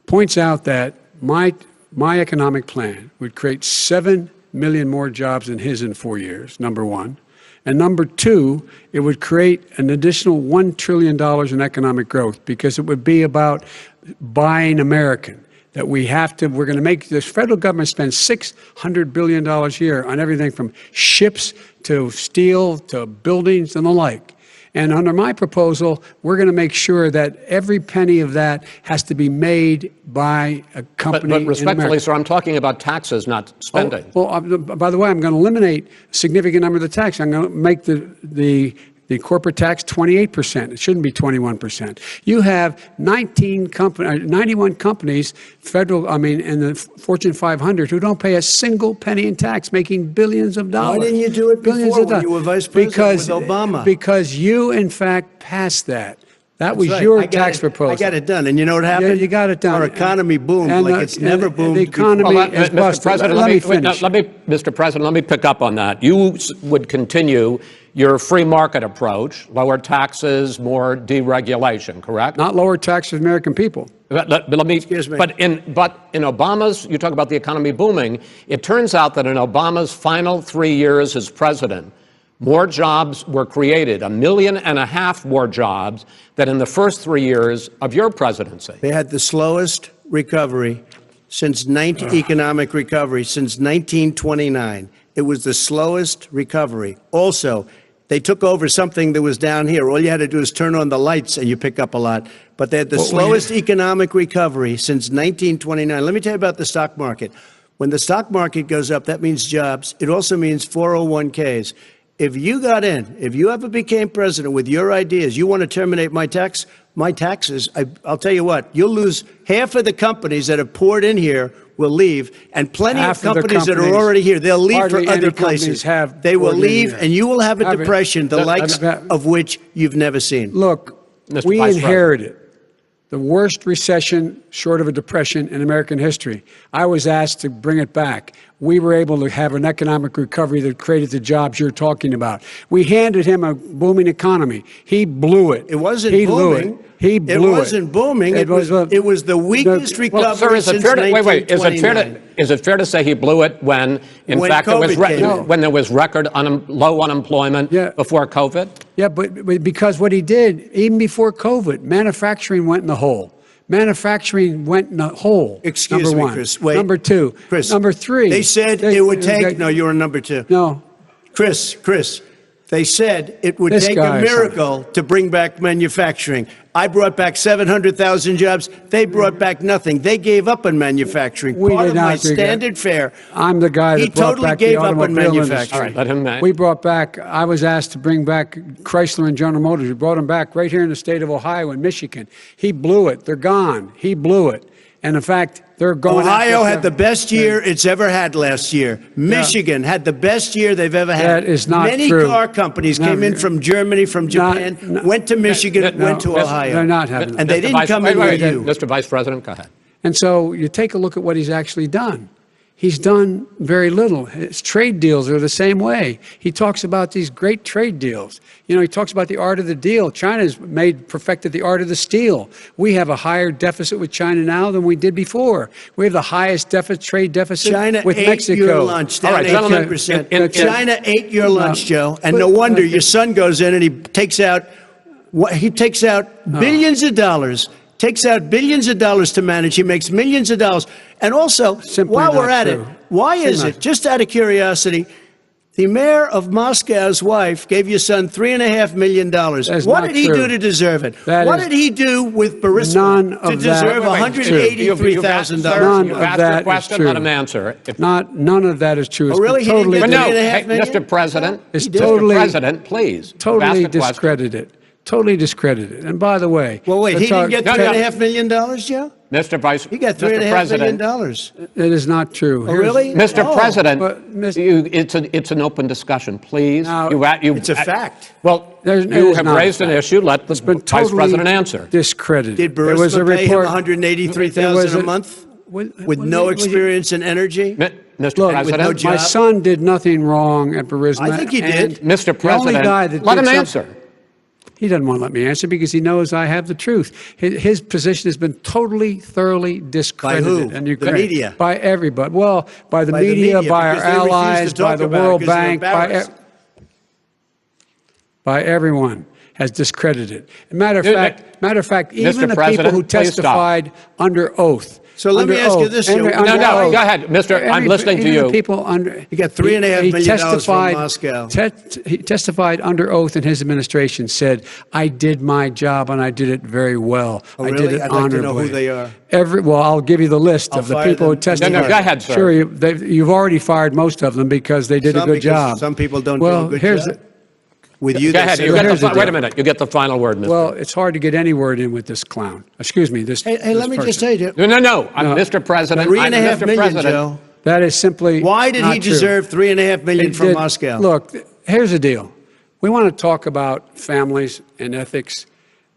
Points out that my economic plan would create 7 million more jobs than his in 4 years, number one. And number two, it would create an additional $1 trillion in economic growth, because it would be about buying American. That we're going to make this federal government spend $600 billion a year on everything from ships to steel to buildings and the like. And under my proposal, we're going to make sure that every penny of that has to be made by a company. But respectfully, sir, I'm talking about taxes, not spending. By the way, I'm going to eliminate a significant number of the tax. I'm going to make the corporate tax 28%. It shouldn't be 21%. You have 91 companies, in the Fortune 500, who don't pay a single penny in tax, making billions of dollars. Why didn't you do it before when you were vice president with Obama? Because you, in fact, passed that. That was right. your tax proposal. I got it done. And you know what happened? Yeah, you got it done. Our economy boomed like it's never boomed The economy is Mr. busted. President, Let me finish. Mr. President, let me pick up on that. You would continue your free market approach, lower taxes, more deregulation, correct? Not lower taxes for the American people. Excuse me. But in Obama's, you talk about the economy booming, it turns out that in Obama's final 3 years as president, more jobs were created, 1.5 million more jobs than in the first 3 years of your presidency. They had the slowest recovery economic recovery since 1929. It was the slowest recovery. Also, they took over something that was down here. All you had to do is turn on the lights and you pick up a lot. But they had the slowest economic recovery since 1929. Let me tell you about the stock market. When the stock market goes up, that means jobs. It also means 401ks. If you got in, if you ever became president with your ideas, you want to terminate my taxes, I'll tell you what, you'll lose half of the companies that have poured in here will leave, and plenty of companies that are already here, they'll leave for other places. They will leave, and you will have a depression, the likes of which you've never seen. Look, we inherited the worst recession short of a depression in American history. I was asked to bring it back. We were able to have an economic recovery that created the jobs you're talking about. We handed him a booming economy. He blew it. It wasn't booming. He blew it. It wasn't booming. It was the weakest recovery since 1929. Is it fair to say he blew it when fact, when there was record low unemployment before COVID? Yeah, but because what he did, even before COVID, manufacturing went in the hole. Excuse me, Chris. Wait. Number two. Chris. Number three. They said it would take. No, you're on number two. No. Chris. They said it would take a miracle to bring back manufacturing. I brought back 700,000 jobs. They brought back nothing. They gave up on manufacturing. Part of my standard fare. I'm the guy that brought back the automobile industry. All right, let him. We brought back. I was asked to bring back Chrysler and General Motors. We brought them back right here in the state of Ohio and Michigan. He blew it. They're gone. He blew it. And in fact, they're going. Ohio had the best year it's ever had last year. Michigan had the best year they've ever had. That is not true. Many car companies came in from Germany, from Japan, went to Michigan, went to Ohio. They're not having. And they didn't come in with you. Mr. Vice President, go ahead. And so you take a look at what he's actually done. He's done very little. His trade deals are the same way. He talks about these great trade deals. You know, he talks about the art of the deal. China's perfected the art of the steal. We have a higher deficit with China now than we did before. We have the highest trade deficit with Mexico. China ate your lunch, down 18%. China ate your lunch, Joe, and no wonder your son goes in and he takes out billions of dollars. Takes out billions of dollars to manage. He makes millions of dollars. And also, while we're at it, why is it, just out of curiosity, the mayor of Moscow's wife gave your son $3.5 million. What did he do to deserve it? What did he do with Burisma to deserve $183,000? None of that is true. Let him answer. None of that is true. Oh, really? He didn't get $3.5 million? Mr. President, Mr. President, please. Totally discredited. Totally discredited. And by the way, well, wait, he didn't get $3.5 million, Joe? Mr. Vice, he got $3.5 million. It is not true. Oh, really? Mr. President, it's an open discussion, please. Now, it's a fact. Well, you have raised an issue. Let the Vice President answer. Discredited. Did Burisma pay him $183,000 a month with no experience in energy? Mr. President, my son did nothing wrong at Burisma. I think he did. Mr. President, let him answer. He doesn't want to let me answer because he knows I have the truth. His position has been totally, thoroughly discredited. By who? And the media? By everybody. Well, by the media, by our allies, by the World Bank. by everyone, has discredited. Matter of fact, even the people who testified under oath. So let me ask you this, Joe. No, go ahead, Mr. I'm listening to you. The people under, you got $3.5 million from Moscow. He testified under oath in his administration, said, I did my job and I did it very well. Oh, I really? did it I'd honorably. like to know who they are. Well, I'll give you the list of the people who testified. No, go ahead, sir. Sure, you've already fired most of them because they did a good job. Some people don't do a good job. With you, go ahead. Wait a minute. You get the final word, Mr. Well, it's hard to get any word in with this clown. Excuse me. Hey, let me just say, Joe. No. I'm Mr. President. $3.5 million, Joe. That is simply Why did he deserve $3.5 million from Moscow? Look, here's the deal. We want to talk about families and ethics.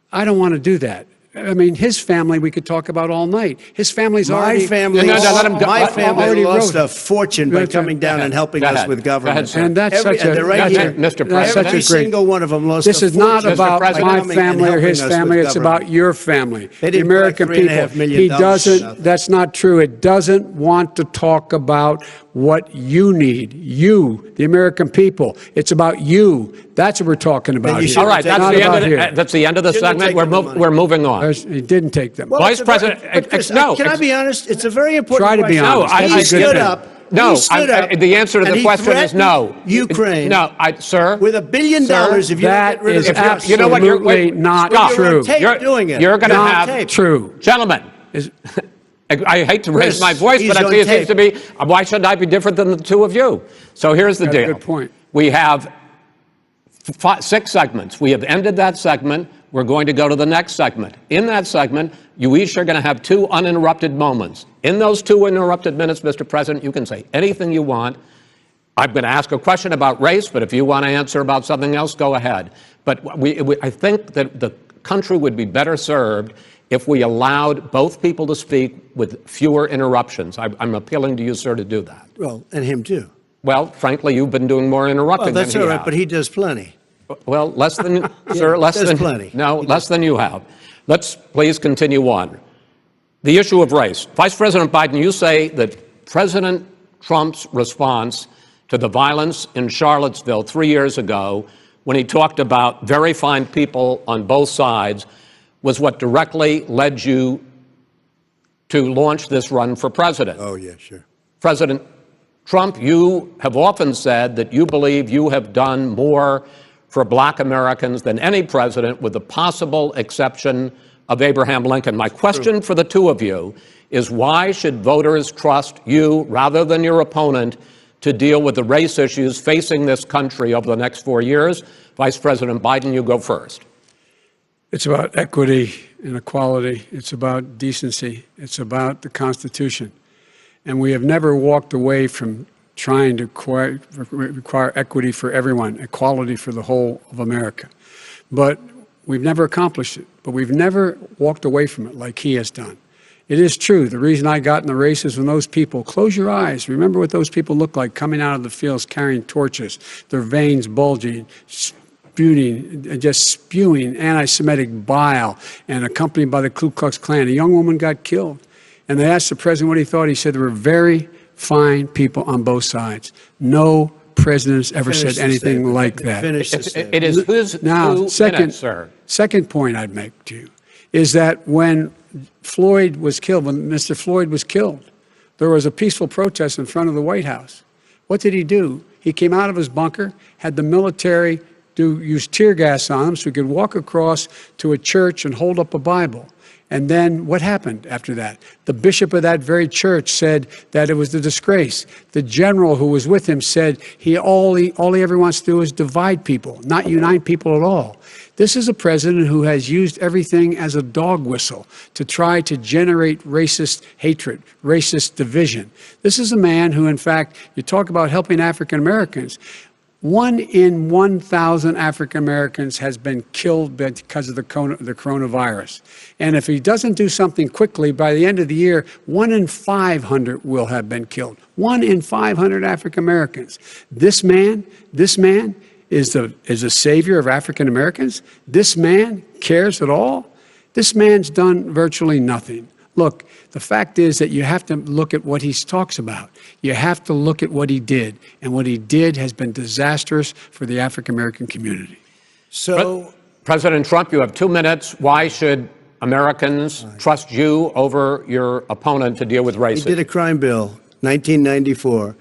I don't want to do that. I mean, his family we could talk about all night. His family's already... My family lost a fortune by coming down and helping us with government. And that's such a... Mr. President. Every single one of them lost a fortune. This is not about my family or his family. It's about your family. The American people. He doesn't... That's not true. It doesn't want to talk about what you need. You, the American people. It's about you. That's what we're talking about here. All right, that's the end of the segment. We're moving on. He didn't take them. Well, Vice President, no. Can I be honest? It's a very important question. Try to be honest. He stood up. No, the answer to the question is no. Ukraine. No, sir. With $1 billion, if you that get rid of is absolutely not true. You're doing it. You're going to have true, gentlemen. I hate to raise my voice, but it seems to be. Why shouldn't I be different than the two of you? So here's the deal. Good point. We have 6 segments. We have ended that segment. We're going to go to the next segment. In that segment, you each are going to have 2 uninterrupted moments. In those 2 uninterrupted minutes, Mr. President, you can say anything you want. I'm going to ask a question about race, but if you want to answer about something else, go ahead. But I think that the country would be better served if we allowed both people to speak with fewer interruptions. I'm appealing to you, sir, to do that. Well, and him too. Well, frankly, you've been doing more interrupting than he has. Well, that's all right, but he does plenty. Well, less than, sir, less than plenty. No, less than you have. Let's please continue on. The issue of race. Vice President Biden, you say that President Trump's response to the violence in Charlottesville 3 years ago, when he talked about very fine people on both sides, was what directly led you to launch this run for president. Oh, yeah, sure. President Trump, you have often said that you believe you have done more for Black Americans than any president, with the possible exception of Abraham Lincoln. My question for the two of you is, why should voters trust you rather than your opponent to deal with the race issues facing this country over the next 4 years? Vice President Biden, you go first. It's about equity and equality. It's about decency. It's about the Constitution. And we have never walked away from trying to require equity for everyone, equality for the whole of America. But we've never accomplished it. But we've never walked away from it like he has done. It is true. The reason I got in the race is when those people, close your eyes, remember what those people looked like coming out of the fields carrying torches, their veins bulging, just spewing anti-Semitic bile, and accompanied by the Ku Klux Klan. A young woman got killed. And they asked the president what he thought. He said there were very fine people on both sides. No president has ever said anything like that. It is who's now, sir. Second point I'd make to you is that when Floyd was killed, when Mr. Floyd was killed, there was a peaceful protest in front of the White House. What did he do? He came out of his bunker, had the military use tear gas on him so he could walk across to a church and hold up a Bible. And then what happened after that? The bishop of that very church said that it was a disgrace. The general who was with him said all he ever wants to do is divide people, not unite people at all. This is a president who has used everything as a dog whistle to try to generate racist hatred, racist division. This is a man who, in fact, you talk about helping African Americans. 1 in 1,000 African Americans has been killed because of the coronavirus. And if he doesn't do something quickly, by the end of the year, 1 in 500 will have been killed. 1 in 500 African Americans. This man is a savior of African Americans. This man cares at all. This man's done virtually nothing. Look, the fact is that you have to look at what he talks about. You have to look at what he did. And what he did has been disastrous for the African-American community. So, President Trump, you have 2 minutes. Why should Americans trust you over your opponent to deal with he racism? did a crime bill, 1994,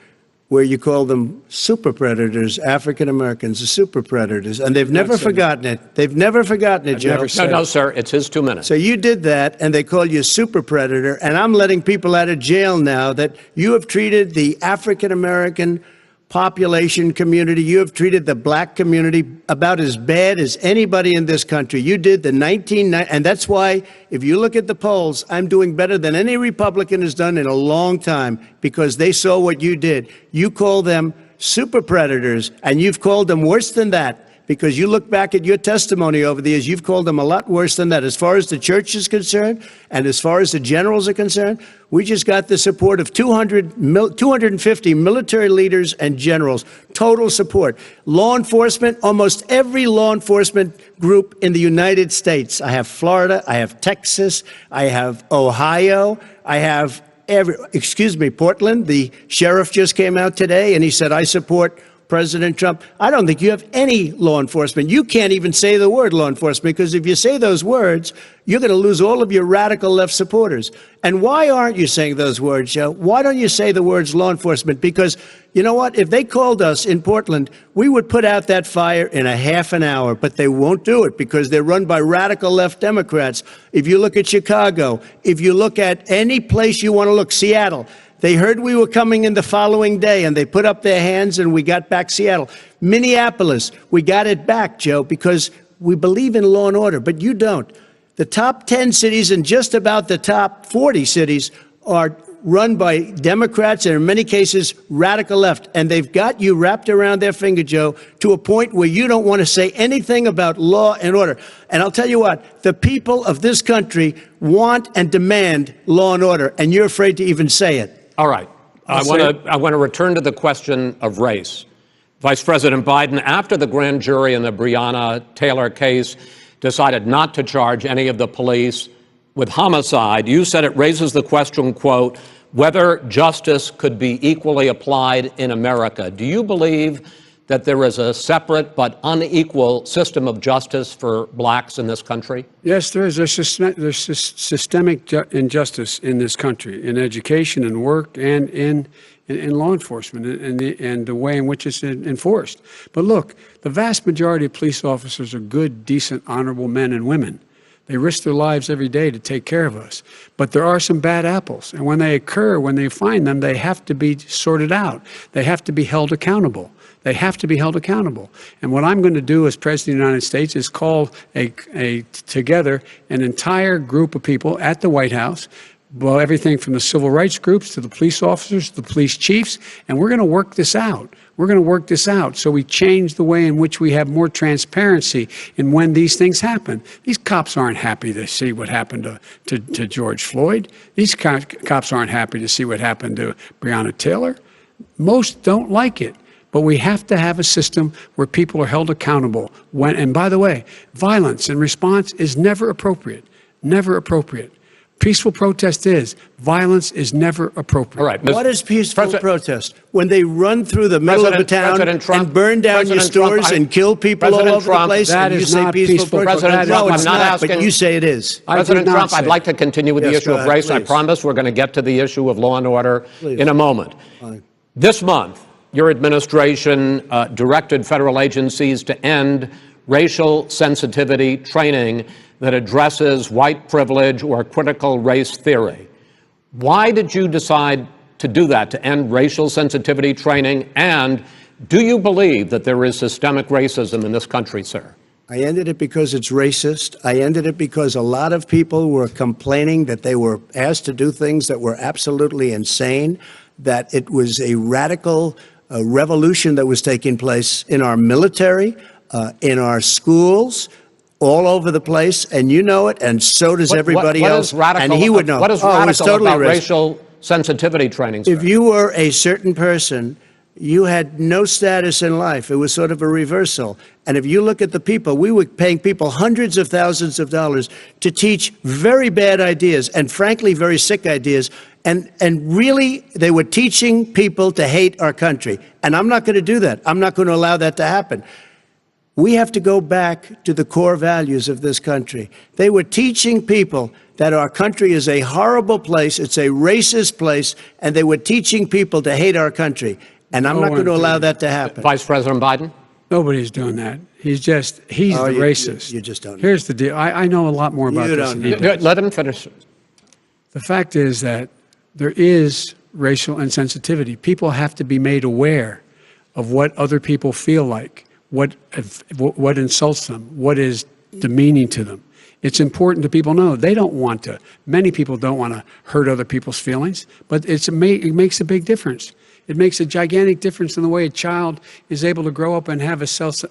where you call them super predators, African Americans, the super predators, and they've never forgotten it. They've never forgotten it, Joe. never said No, sir, it's his 2 minutes. So you did that, and they call you a super predator, and I'm letting people out of jail now that you have treated the African American population community, you have treated the black community about as bad as anybody in this country. You did the 1990, and that's why, if you look at the polls, I'm doing better than any Republican has done in a long time, because they saw what you did. You call them super predators, and you've called them worse than that. Because you look back at your testimony over the years, you've called them a lot worse than that. As far as the church is concerned, and as far as the generals are concerned, we just got the support of 250 military leaders and generals, total support. Law enforcement, almost every law enforcement group in the United States. I have Florida, I have Texas, I have Ohio, I have Portland. The sheriff just came out today and he said, I support President Trump. I don't think you have any law enforcement. You can't even say the word law enforcement, because if you say those words, you're going to lose all of your radical left supporters. And why aren't you saying those words, Joe? Why don't you say the words law enforcement? Because you know what? If they called us in Portland, we would put out that fire in a half an hour, but they won't do it because they're run by radical left Democrats. If you look at Chicago, if you look at any place you want to look, Seattle, they heard we were coming in the following day, and they put up their hands, and we got back Seattle. Minneapolis, we got it back, Joe, because we believe in law and order, but you don't. The top 10 cities and just about the top 40 cities are run by Democrats and, in many cases, radical left. And they've got you wrapped around their finger, Joe, to a point where you don't want to say anything about law and order. And I'll tell you what, the people of this country want and demand law and order, and you're afraid to even say it. All right. I want to return to the question of race. Vice President Biden, after the grand jury in the Breonna Taylor case decided not to charge any of the police with homicide, you said it raises the question, quote, whether justice could be equally applied in America. Do you believe that there is a separate but unequal system of justice for blacks in this country? Yes, there is. There's systemic injustice in this country, in education and work and in law enforcement and the way in which it's enforced. But look, the vast majority of police officers are good, decent, honorable men and women. They risk their lives every day to take care of us. But there are some bad apples. And when they occur, when they find them, they have to be sorted out. They have to be held accountable. They have to be held accountable. And what I'm going to do as President of the United States is call together an entire group of people at the White House, well, everything from the civil rights groups to the police officers, to the police chiefs, and we're going to work this out. We're going to work this out so we change the way in which we have more transparency in when these things happen. These cops aren't happy to see what happened to George Floyd. These cops aren't happy to see what happened to Breonna Taylor. Most don't like it. But we have to have a system where people are held accountable. And by the way, violence in response is never appropriate. Never appropriate. Peaceful protest is. Violence is never appropriate. All right. What is peaceful protest? When they run through the middle of the town and burn down your stores and kill people all over the place, that and you is say not peaceful protest? President Trump, No, it's I'm not not, asking. but you say it is. President Trump, I'd like to continue with the Yes, issue go of ahead, race. I please. promise we're going to get to the issue of law and order in a moment. Fine. This month, your administration directed federal agencies to end racial sensitivity training that addresses white privilege or critical race theory. Why did you decide to do that, to end racial sensitivity training? And do you believe that there is systemic racism in this country, sir? I ended it because it's racist. I ended it because a lot of people were complaining that they were asked to do things that were absolutely insane, that it was a radical revolution that was taking place in our military, in our schools, all over the place, and you know it, and so does everybody else. And he would know. What is radical about racial sensitivity training, sir? If you were a certain person, you had no status in life. It was sort of a reversal. And if you look at the people, we were paying people hundreds of thousands of dollars to teach very bad ideas and, frankly, very sick ideas. And really, they were teaching people to hate our country. And I'm not going to do that. I'm not going to allow that to happen. We have to go back to the core values of this country. They were teaching people that our country is a horrible place, it's a racist place, and they were teaching people to hate our country. And I'm not going to allow that to happen. Vice President Biden? Nobody's doing that. He's the racist. You just don't know. Here's the deal. I know a lot more about You this don't than he know. does. Let him finish. The fact is that there is racial insensitivity. People have to be made aware of what other people feel like, what insults them, what is demeaning to them. It's important that people know they don't want to. Many people don't want to hurt other people's feelings, but it makes a big difference. It makes a gigantic difference in the way a child is able to grow up and have a sense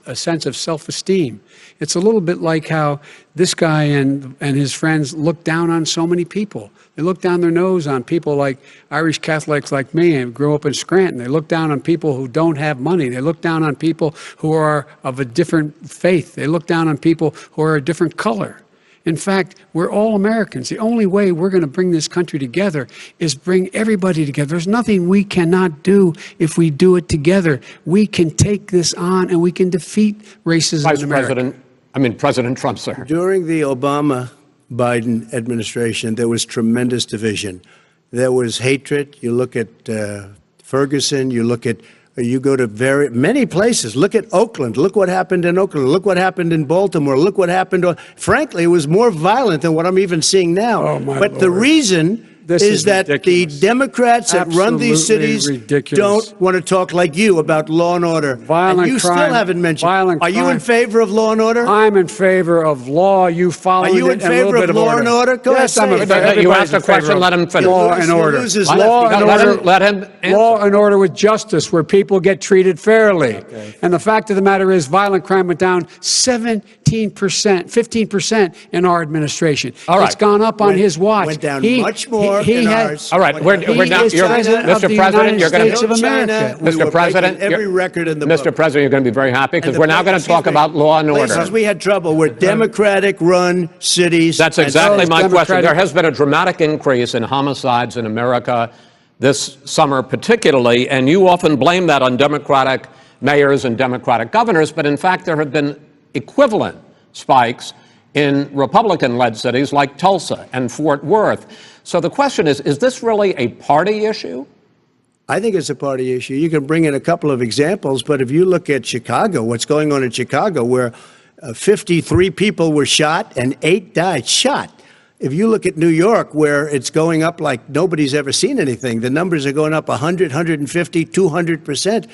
of self-esteem. It's a little bit like how this guy and his friends look down on so many people. They look down their nose on people like Irish Catholics like me and grew up in Scranton. They look down on people who don't have money. They look down on people who are of a different faith. They look down on people who are a different color. In fact, we're all Americans. The only way we're going to bring this country together is bring everybody together. There's nothing we cannot do if we do it together. We can take this on and we can defeat racism in America. President Trump, sir. During the Obama-Biden administration, there was tremendous division. There was hatred. You look at Ferguson, you go to many places. Look at Oakland. Look what happened in Oakland. Look what happened in Baltimore. Look what happened. Frankly, it was more violent than what I'm even seeing now. Oh, my but Lord. The reason is that ridiculous. the Democrats that run these cities don't want to talk like you about law and order. Violent and you crime, still haven't mentioned. violent Are you crime. in favor of law and order? I'm in favor of law. You follow it. Are you in favor of law and order? Go Yes, ahead, I'm say in it. favor. You Everybody's asked a in favor question, of let him finish. Law and order. Lose his Law and order. Let him answer. Law and order with justice, where people get treated fairly. Okay. And the fact of the matter is, violent crime went down 17%, 15% in our administration. All right. It's gone up on his watch. Went down much more in ours. All right, we're now. Mr. President, you're going to. Mr. President, every record in the Mr. book. President, you're going to be very happy because we're now going to talk about law and order. Places we had trouble were Democratic-run cities. That's exactly my question. Democratic- There has been a dramatic increase in homicides in America this summer, particularly, and you often blame that on Democratic mayors and Democratic governors, but in fact, there have been equivalent spikes in Republican-led cities like Tulsa and Fort Worth. So the question is this really a party issue? I think it's a party issue. You can bring in a couple of examples, but if you look at Chicago, what's going on in Chicago, where 53 people were shot and 8 died shot. If you look at New York, where it's going up like nobody's ever seen anything, the numbers are going up 100, 150, 200%.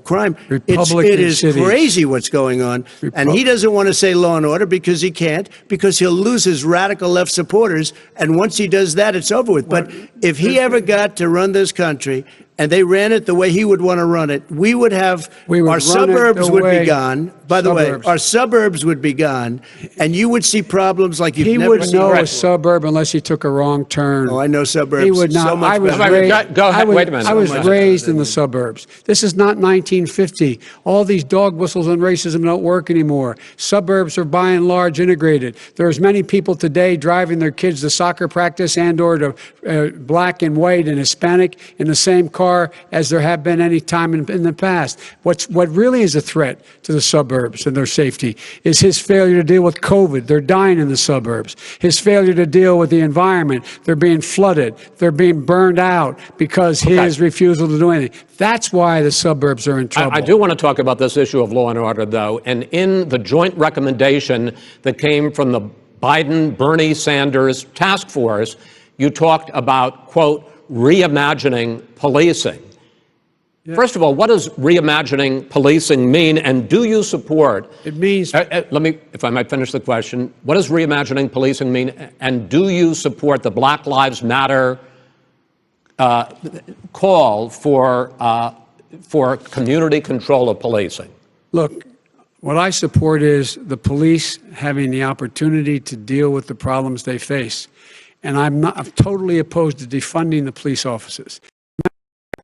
Crime. It is crazy what's going on. And he doesn't want to say law and order because he can't, because he'll lose his radical left supporters. And once he does that, it's over with. But if he ever got to run this country and they ran it the way he would want to run it, our suburbs would be gone. By the way, our suburbs would be gone, and you would see problems like you've never seen. He wouldn't know a suburb unless he took a wrong turn. Oh, I know suburbs. He would not. So much Go ahead. Wait a minute. I was raised in the suburbs. This is not 1950. All these dog whistles and racism don't work anymore. Suburbs are by and large integrated. There's many people today driving their kids to soccer practice and or to black and white and Hispanic in the same car as there have been any time in the past. What really is a threat to the suburbs and their safety is his failure to deal with COVID. They're dying in the suburbs. His failure to deal with the environment. They're being flooded. They're being burned out because his refusal to do anything. That's why the suburbs are in trouble. I do want to talk about this issue of law and order, though. And in the joint recommendation that came from the Biden-Bernie Sanders task force, you talked about, quote, reimagining policing. Yeah. First of all, what does reimagining policing mean, and do you support? It means... let me, if I might finish the question. What does reimagining policing mean, and do you support the Black Lives Matter call for community control of policing? Look, what I support is the police having the opportunity to deal with the problems they face. And I'm totally opposed to defunding the police offices.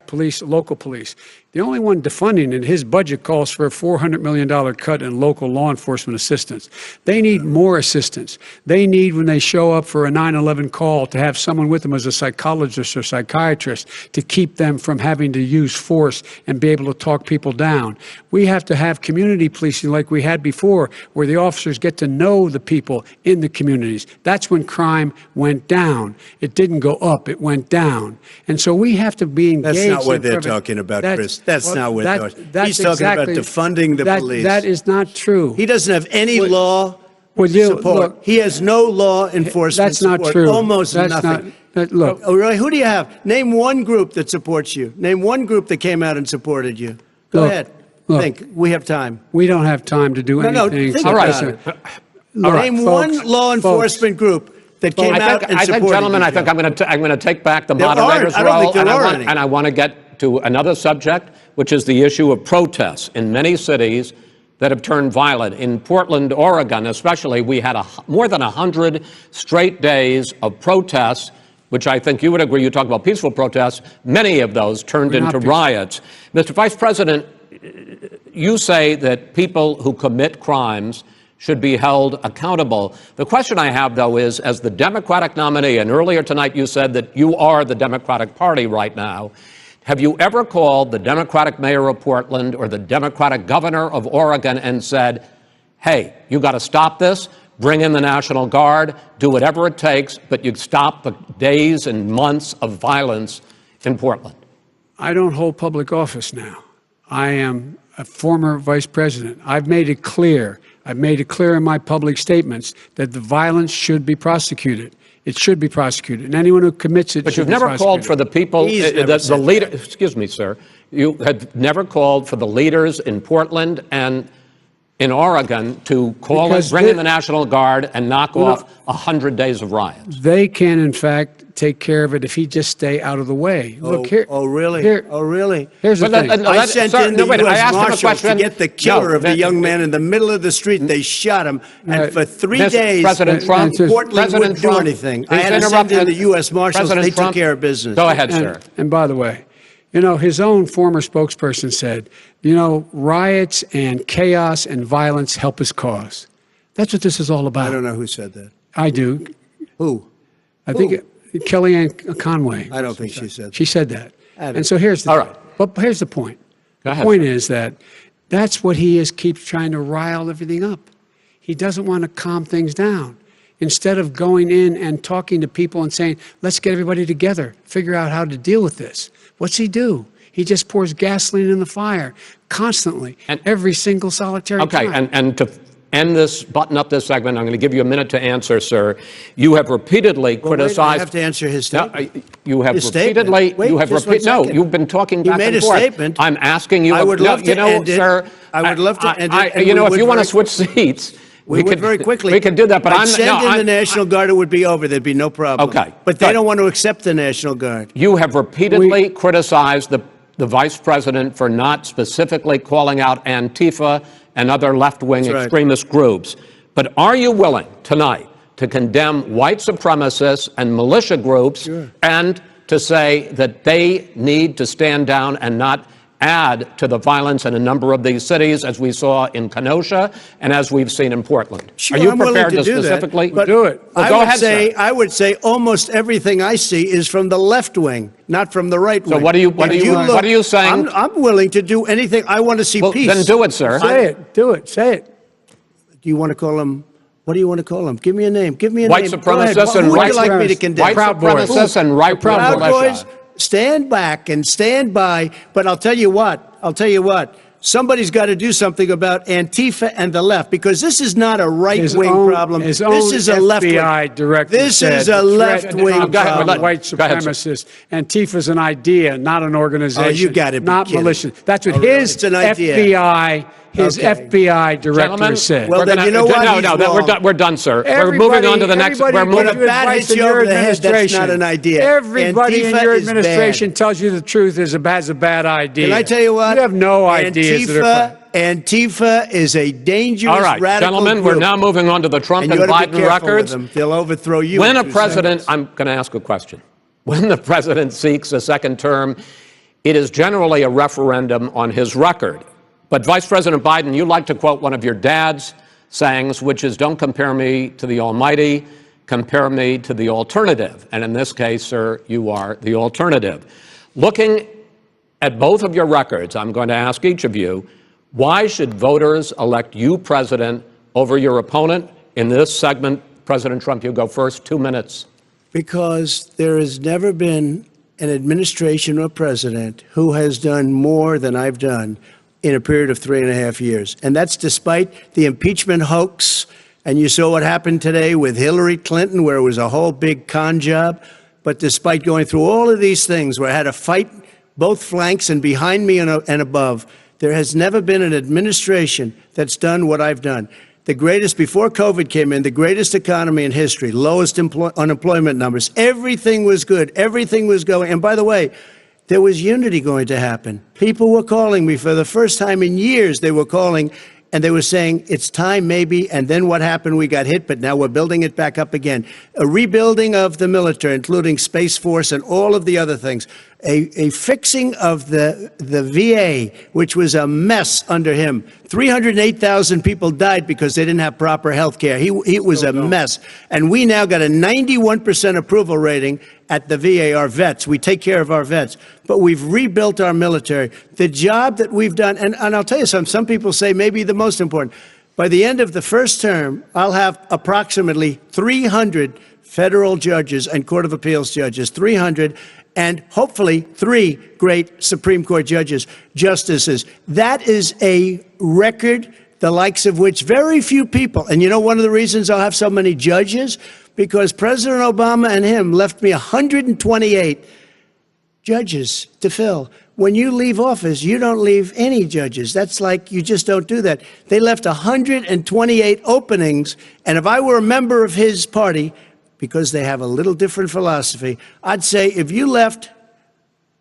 Police, local police. The only one defunding it, his budget calls for a $400 million cut in local law enforcement assistance. They need more assistance. They need, when they show up for a 9/11 call, to have someone with them as a psychologist or psychiatrist to keep them from having to use force and be able to talk people down. We have to have community policing like we had before, where the officers get to know the people in the communities. That's when crime went down. It didn't go up, it went down. And so we have to be engaged. That's not what in they're talking about, Chris. That's not what that's he's talking about defunding the police. That is not true. He doesn't have any law Would you support. look? He has no law enforcement That's not support. true. Almost That's nothing. Look. Oh, really? Who do you have? Name one group that supports you. Name one group that came out and supported you. Go Look, ahead. look. Think. We have time. We don't have time to do No, anything. think All right. about it. Look, Name folks, one law enforcement group that came out and I supported think, gentlemen, you. I think I'm going to take back the There aren't. moderator's I don't role, think there are any. and I want to get to another subject, which is the issue of protests in many cities that have turned violent. In Portland, Oregon, especially, we had more than 100 straight days of protests, which I think you would agree. You talk about peaceful protests. Many of those turned into riots. Mr. Vice President, you say that people who commit crimes should be held accountable. The question I have, though, is, as the Democratic nominee, and earlier tonight you said that you are the Democratic Party right now, have you ever called the Democratic mayor of Portland or the Democratic governor of Oregon and said, hey, you got to stop this, bring in the National Guard, do whatever it takes, but you stop the days and months of violence in Portland? I don't hold public office now. I am a former vice president. I've made it clear in my public statements that the violence should be prosecuted. It should be prosecuted, and anyone who commits it. But should you've be never prosecuted. called for the people, the leader. that. Excuse me, sir. You have never called for the leaders in Portland and in Oregon to call Because bring in the National Guard and knock off 100 days of riots. They can, in fact, take care of it if he just stay out of the way. Look here. Oh, really? Here, Oh, really? Here's the thing. I sent in the I U.S. asked him a Marshals question. to get the killer No, of the young man in the middle of the street. They shot him, and for 3 days, President Trump, Portland wouldn't do anything. I had to send in the U.S. Marshals. President They took care of business. Go ahead, sir. And by the way, you know, his own former spokesperson said, you know, riots and chaos and violence help his cause. That's what this is all about. I don't know who said that. I do. Who? I think Kellyanne Conway. I don't think she said that. She said that. I don't And so here's the All right. But here's the point. Go ahead, The point sir. is that that's what he is, keeps trying to rile everything up. He doesn't want to calm things down. Instead of going in and talking to people and saying, let's get everybody together, figure out how to deal with this. What's he do? He just pours gasoline in the fire constantly, And- every single solitary Okay, time. and to end this, button up this segment, I'm going to give you a minute to answer, sir. You have repeatedly Well, wait, criticized. I have to answer his No, statement. you have His statement. repeatedly. Wait, you have just 1 No, second. you've been talking You back made and a forth. statement. I'm asking you. I would love to you know, end it. sir. I would love to end it, and you know, we if would you want to very- switch seats, We would very quickly. We could do that, but I'd send in the National Guard, it would be over. There'd be no problem. Okay, But they good. don't want to accept the National Guard. You have repeatedly criticized the vice president for not specifically calling out Antifa and other left-wing That's right. extremist groups. But are you willing tonight to condemn white supremacists and militia groups and to say that they need to stand down and not add to the violence in a number of these cities, as we saw in Kenosha and as we've seen in Portland? Sure, are you I'm willing prepared to do that, specifically but do it? Well, I go would ahead, say, sir. I would say almost everything I see is from the left wing, not from the right wing. So what are you saying? I'm willing to do anything. I want to see Well, peace. then do it, sir. Say it. Do it. Say it. Do you want to call him? What do you want to call him? Give me a name. Give me a White name. Go ahead. supremacists and Who would white you like me to supremacists. condemn? White Proud Boys. supremacists and right-wing Proud militia. Boys, stand back and stand by. But I'll tell you what. Somebody's got to do something about Antifa and the left, because this is not a right-wing problem. His This own is a left-wing. FBI director This said is a the threat left-wing from Go ahead, problem. white Go ahead, sir. supremacists. Antifa's an idea, not an organization. Oh, you gotta be not kidding. militia. That's what Oh, really? his It's an idea. FBI, Okay. FBI director Gentlemen, said. Well, we're then gonna- you know what? No, He's no, wrong. we're done, sir. We're moving on to the next. Everybody We're gives When moving. a you bat advice hits in you your over the head, that's administration. not an idea. Everybody in Antifa your is bad. administration tells you the truth has a bad idea. Can I tell you what? You have no ideas. that are- Antifa is a dangerous All right, radical gentlemen, group. we're now moving on to the Trump And and you ought to be Biden careful with records. them. They'll overthrow you. When in a 2 president, seconds. I'm going to ask a question. When the president seeks a second term, it is generally a referendum on his record. But Vice President Biden, you like to quote one of your dad's sayings, which is, don't compare me to the almighty, compare me to the alternative. And in this case, sir, you are the alternative. Looking at both of your records, I'm going to ask each of you, why should voters elect you president over your opponent? In this segment, President Trump, you go first, 2 minutes. Because there has never been an administration or president who has done more than I've done in a period of 3.5 years. And that's despite the impeachment hoax. And you saw what happened today with Hillary Clinton, where it was a whole big con job. But despite going through all of these things, where I had to fight both flanks and behind me and above, there has never been an administration that's done what I've done. The greatest, before COVID came in, the greatest economy in history, lowest unemployment numbers. Everything was good. Everything was going. And by the way, there was unity going to happen. People were calling me for the first time in years. They were calling and they were saying, it's time maybe. And then what happened? We got hit, but now we're building it back up again. A rebuilding of the military, including Space Force and all of the other things. A fixing of the VA, which was a mess under him. 308,000 people died because they didn't have proper health care. It was a mess. And we now got a 91% approval rating at the VA, our vets. We take care of our vets. But we've rebuilt our military. The job that we've done, and I'll tell you something, some people say maybe the most important. By the end of the first term, I'll have approximately 300 federal judges and Court of Appeals judges, 300, and hopefully 3 great Supreme Court justices. That is a record, the likes of which very few people, and you know one of the reasons I'll have so many judges? Because President Obama and him left me 128 judges to fill. When you leave office, you don't leave any judges. That's like, you just don't do that. They left 128 openings, and if I were a member of his party, because they have a little different philosophy, I'd say if you left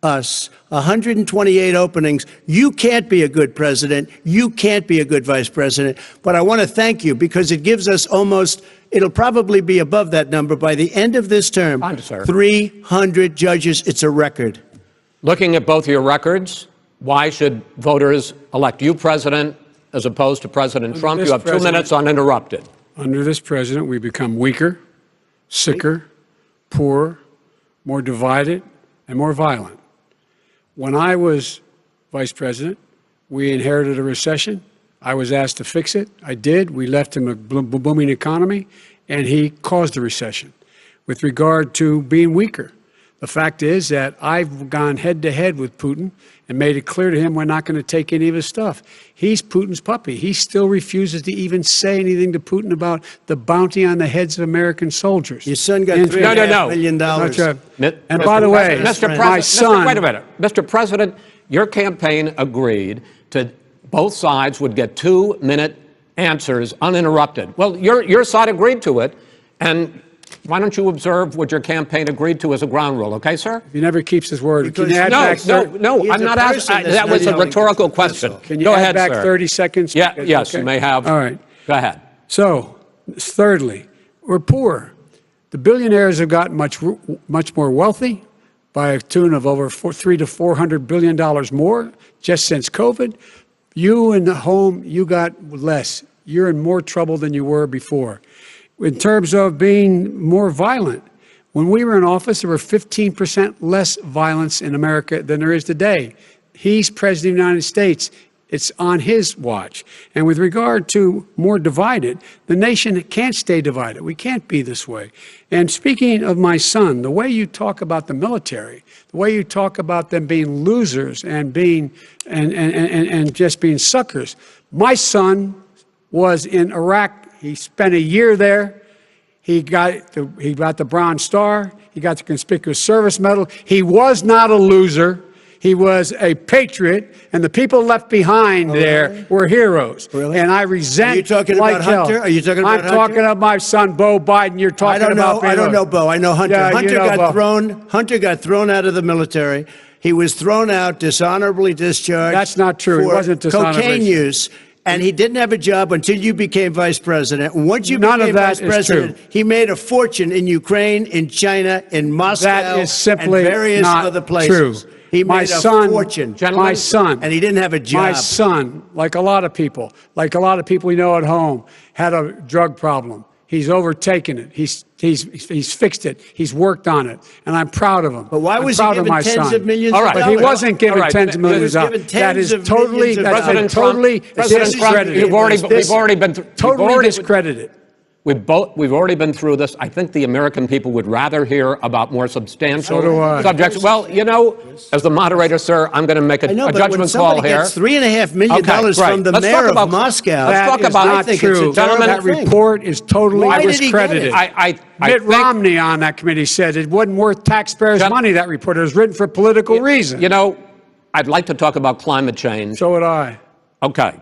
us 128 openings, you can't be a good president, you can't be a good vice president. But I want to thank you because it gives us almost, it'll probably be above that number by the end of this term. 300 judges, it's a record. Looking at both of your records, why should voters elect you president as opposed to President Trump? You have 2 minutes uninterrupted. Under this president, we become weaker, sicker, poorer, more divided, and more violent. When I was vice president, we inherited a recession. I was asked to fix it. I did. We left him a booming economy, and he caused the recession. With regard to being weaker, the fact is that I've gone head-to-head with Putin and made it clear to him we're not going to take any of his stuff. He's Putin's puppy. He still refuses to even say anything to Putin about the bounty on the heads of American soldiers. Your son got $3.5 million. And by the way, my son... Wait a minute. Mr. President, your campaign agreed to both sides would get 2-minute answers uninterrupted. Well, your side agreed to it, and why don't you observe what your campaign agreed to as a ground rule, okay, sir? He never keeps his word. No, I'm not asking. That was a rhetorical question. Can you Go add ahead, back sir. 30 seconds? Yeah, yes, okay. You may have. All right. Go ahead. So, thirdly, we're poor. The billionaires have gotten much more wealthy by a tune of over $300 to $400 billion more just since COVID. You in the home, you got less. You're in more trouble than you were before. In terms of being more violent, when we were in office, there were 15% less violence in America than there is today. He's president of the United States. It's on his watch. And with regard to more divided, the nation can't stay divided. We can't be this way. And speaking of my son, the way you talk about the military, the way you talk about them being losers and being and just being suckers. My son was in Iraq. He spent a year there. He got the Bronze Star. He got the Conspicuous Service Medal. He was not a loser. He was a patriot, and the people left behind there were heroes. Really? And I resent. Are you talking about Hunter? Are you talking about Hunter? I'm talking about my son, Bo Biden. You're talking about. I don't know Bo. I know Hunter. Yeah, Hunter got thrown out of the military. He was thrown out, dishonorably discharged. That's not true. It wasn't dishonorably. Cocaine use. And he didn't have a job until you became vice president. And once you became vice president, he made a fortune in Ukraine, in China, in Moscow, that is simply and various not other places. True. He My made a son, fortune. my son, And he didn't have a job. My son, like a lot of people we know at home, had a drug problem. He's overtaken it. He's fixed it. He's worked on it, and I'm proud of him. But why was he proud of given my tens son. of millions All of right. But dollars? he wasn't given All right. tens of millions of He was dollars. given That is tens of totally, millions of that's been dollars. totally President Trump, discredited. you've already been Totally discredited. We've already been through this. I think the American people would rather hear about more substantial So do I. subjects. Well, you know, as the moderator, sir, I'm going to make a I know, but when judgment call somebody here. gets $3.5 million Okay, great. from the Let's mayor talk about- of Moscow, That talk is about- not I think it's true. a terrible That thing. report is totally Why did he get discredited. it? I Mitt think, Romney on that committee said it wasn't worth taxpayers' money, that report. It was written for political reasons. you know, I'd like to talk about climate change. So would I. Okay.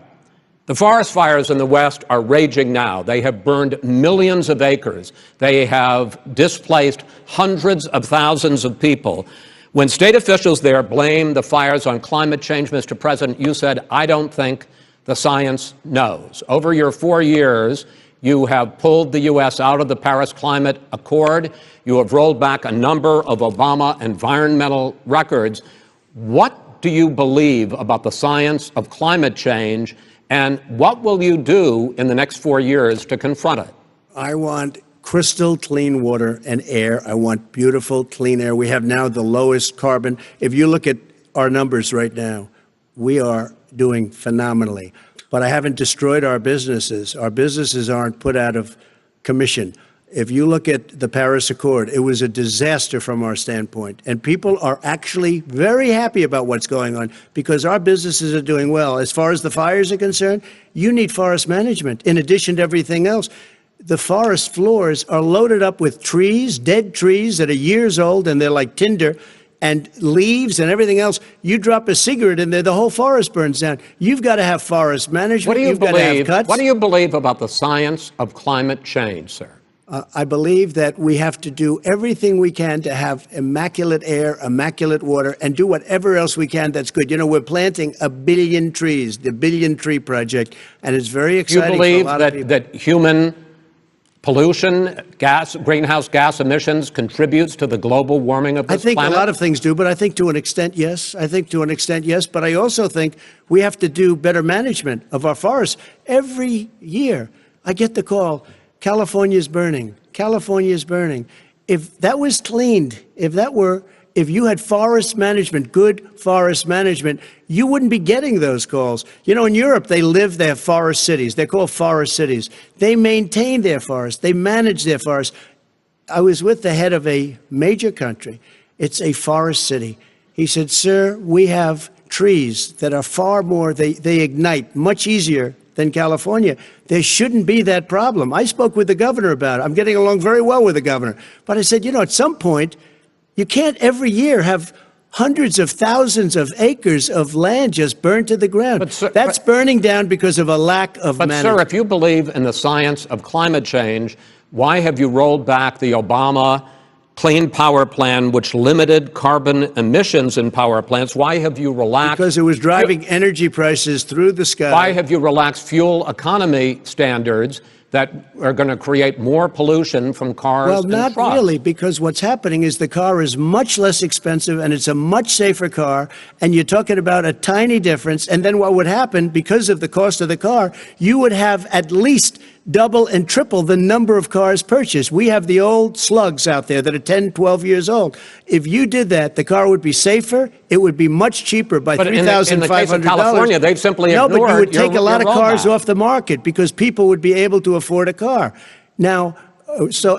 The forest fires in the West are raging now. They have burned millions of acres. They have displaced hundreds of thousands of people. When state officials there blame the fires on climate change, Mr. President, you said, I don't think the science knows. Over your 4 years, you have pulled the U.S. out of the Paris Climate Accord. You have rolled back a number of Obama environmental records. What do you believe about the science of climate change? And what will you do in the next 4 years to confront it? I want crystal clean water and air. I want beautiful, clean air. We have now the lowest carbon. If you look at our numbers right now, we are doing phenomenally. But I haven't destroyed our businesses. Our businesses aren't put out of commission. If you look at the Paris Accord, it was a disaster from our standpoint. And people are actually very happy about what's going on because our businesses are doing well. As far as the fires are concerned, you need forest management in addition to everything else. The forest floors are loaded up with trees, dead trees that are years old, and they're like tinder, and leaves and everything else. You drop a cigarette in there, the whole forest burns down. You've got to have forest management. What do you You've got to have believe? cuts. What do you believe about the science of climate change, sir? I believe that we have to do everything we can to have immaculate air, immaculate water, and do whatever else we can that's good. You know, we're planting 1 billion trees, the Billion Tree Project, and it's very exciting You believe for a lot of people. that human pollution, greenhouse gas emissions contributes to the global warming of this I think planet? a lot of things do, but I think to an extent, yes. I think to an extent, yes. But I also think we have to do better management of our forests. Every year, I get the call, California's burning. California's burning. If that was cleaned, if you had forest management, good forest management, you wouldn't be getting those calls. You know, in Europe, they have forest cities. They're called forest cities. They maintain their forests. They manage their forests. I was with the head of a major country. It's a forest city. He said, sir, we have trees that are far more, they ignite much easier than California. There shouldn't be that problem. I spoke with the governor about it. I'm getting along very well with the governor. But I said, you know, at some point, you can't every year have hundreds of thousands of acres of land just burned to the ground. But, sir, That's burning down because of a lack of management. But, sir, if you believe in the science of climate change, why have you rolled back the Obama Clean Power Plan, which limited carbon emissions in power plants? Why have you relaxed? Because it was driving energy prices through the sky. Why have you relaxed fuel economy standards that are going to create more pollution from cars Well, and not trucks? really, because what's happening is the car is much less expensive and it's a much safer car, and you're talking about a tiny difference. And then what would happen, because of the cost of the car, you would have at least double and triple the number of cars purchased. We have the old slugs out there that are 10, 12 years old. If you did that, the car would be safer. It would be much cheaper by But $3,500. in the case of California, they've simply No, but you ignored would take your a lot of cars rollback. off the market because people would be able to afford a car. Now,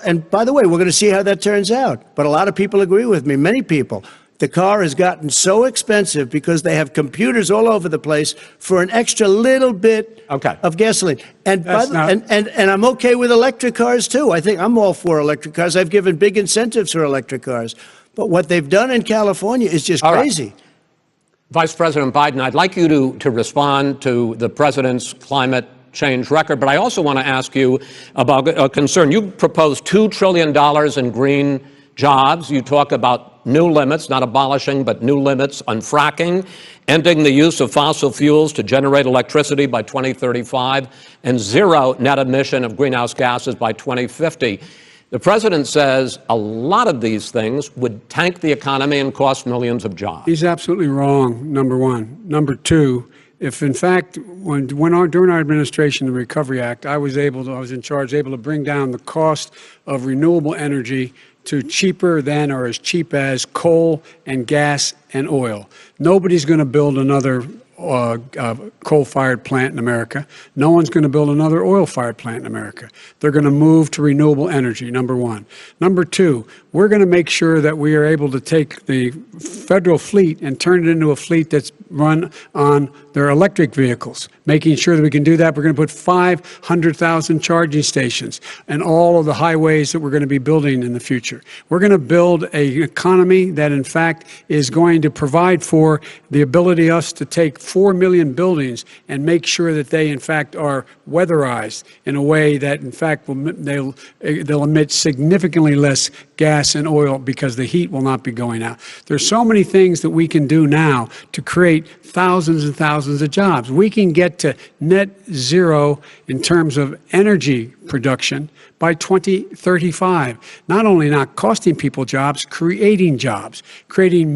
and by the way, we're going to see how that turns out. But a lot of people agree with me, many people. The car has gotten so expensive because they have computers all over the place for an extra little bit of gasoline. And and I'm okay with electric cars too. I think I'm all for electric cars. I've given big incentives for electric cars. But what they've done in California is just crazy. Vice President Biden, I'd like you to respond to the president's climate change record, but I also want to ask you about a concern. You proposed $2 trillion in green jobs. You talk about new limits, not abolishing, but new limits on fracking, ending the use of fossil fuels to generate electricity by 2035, and zero net emission of greenhouse gases by 2050. The president says a lot of these things would tank the economy and cost millions of jobs. He's absolutely wrong, number one. Number two, if in fact, during our administration, the Recovery Act, I was in charge, able to bring down the cost of renewable energy to cheaper than or as cheap as coal and gas and oil. Nobody's going to build another coal-fired plant in America. No one's going to build another oil-fired plant in America. They're going to move to renewable energy, number one. Number two, we're going to make sure that we are able to take the federal fleet and turn it into a fleet that's run on their electric vehicles. Making sure that we can do that, we're going to put 500,000 charging stations and all of the highways that we're going to be building in the future. We're going to build an economy that, in fact, is going to provide for the ability of us to take 4 million buildings and make sure that they, in fact, are weatherized in a way that, in fact, they'll emit significantly less gas and oil because the heat will not be going out. There's so many things that we can do now to create thousands and thousands of jobs. We can get to net zero in terms of energy production by 2035. Not only not costing people jobs, creating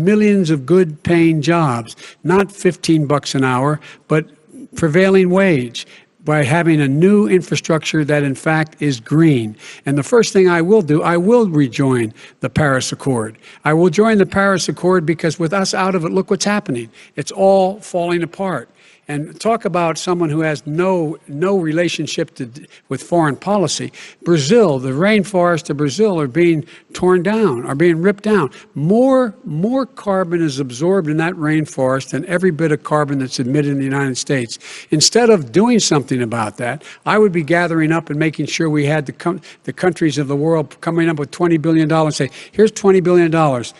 millions of good paying jobs, not $15 an hour, but prevailing wage, by having a new infrastructure that, in fact, is green. And the first thing I will do, I will rejoin the Paris Accord. I will join the Paris Accord because with us out of it, look what's happening. It's all falling apart. And talk about someone who has no relationship with foreign policy. Brazil, the rainforests of Brazil are being torn down, are being ripped down. More carbon is absorbed in that rainforest than every bit of carbon that's emitted in the United States. Instead of doing something about that, I would be gathering up and making sure we had the countries of the world coming up with $20 billion and say, here's $20 billion.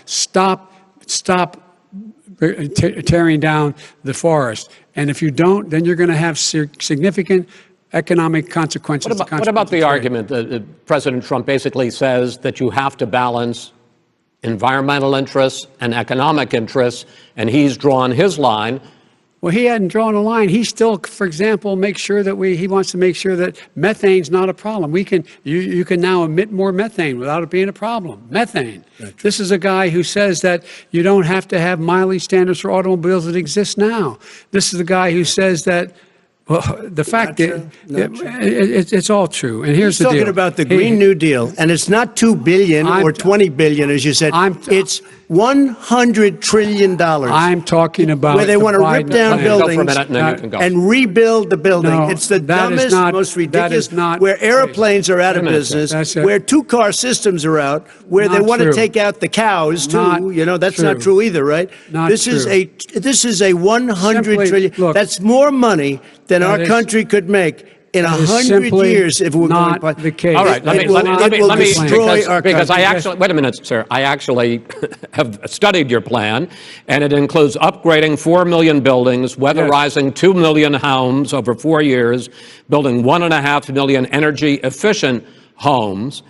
Stop tearing down the forest. And if you don't, then you're going to have significant economic consequences. What about the argument that President Trump basically says that you have to balance environmental interests and economic interests, and he's drawn his line? Well, he hadn't drawn a line. He still, for example, he wants to make sure that methane's not a problem. You can now emit more methane without it being a problem. Methane. This is a guy who says that you don't have to have mileage standards for automobiles that exist now. This is a guy who says that, well, the fact that it's all true. And here's the deal. He's talking about the Green New Deal, and it's not $2 billion or $20 billion, as you said. It's $100 trillion. I'm talking about where they want to rip down buildings and rebuild the building. No, it's the dumbest, most ridiculous. Where airplanes are out of business, where two-car systems are out, where they want to take out the cows too. That's not true either, right? This is a $100 trillion. Look, that's more money than our country could make in 100 years if we're not going to the case. All right, let me destroy our because country. I actually wait a minute, sir. I actually have studied your plan, and it includes upgrading 4 million buildings, weatherizing 2 million homes over 4 years, building 1.5 million energy efficient homes.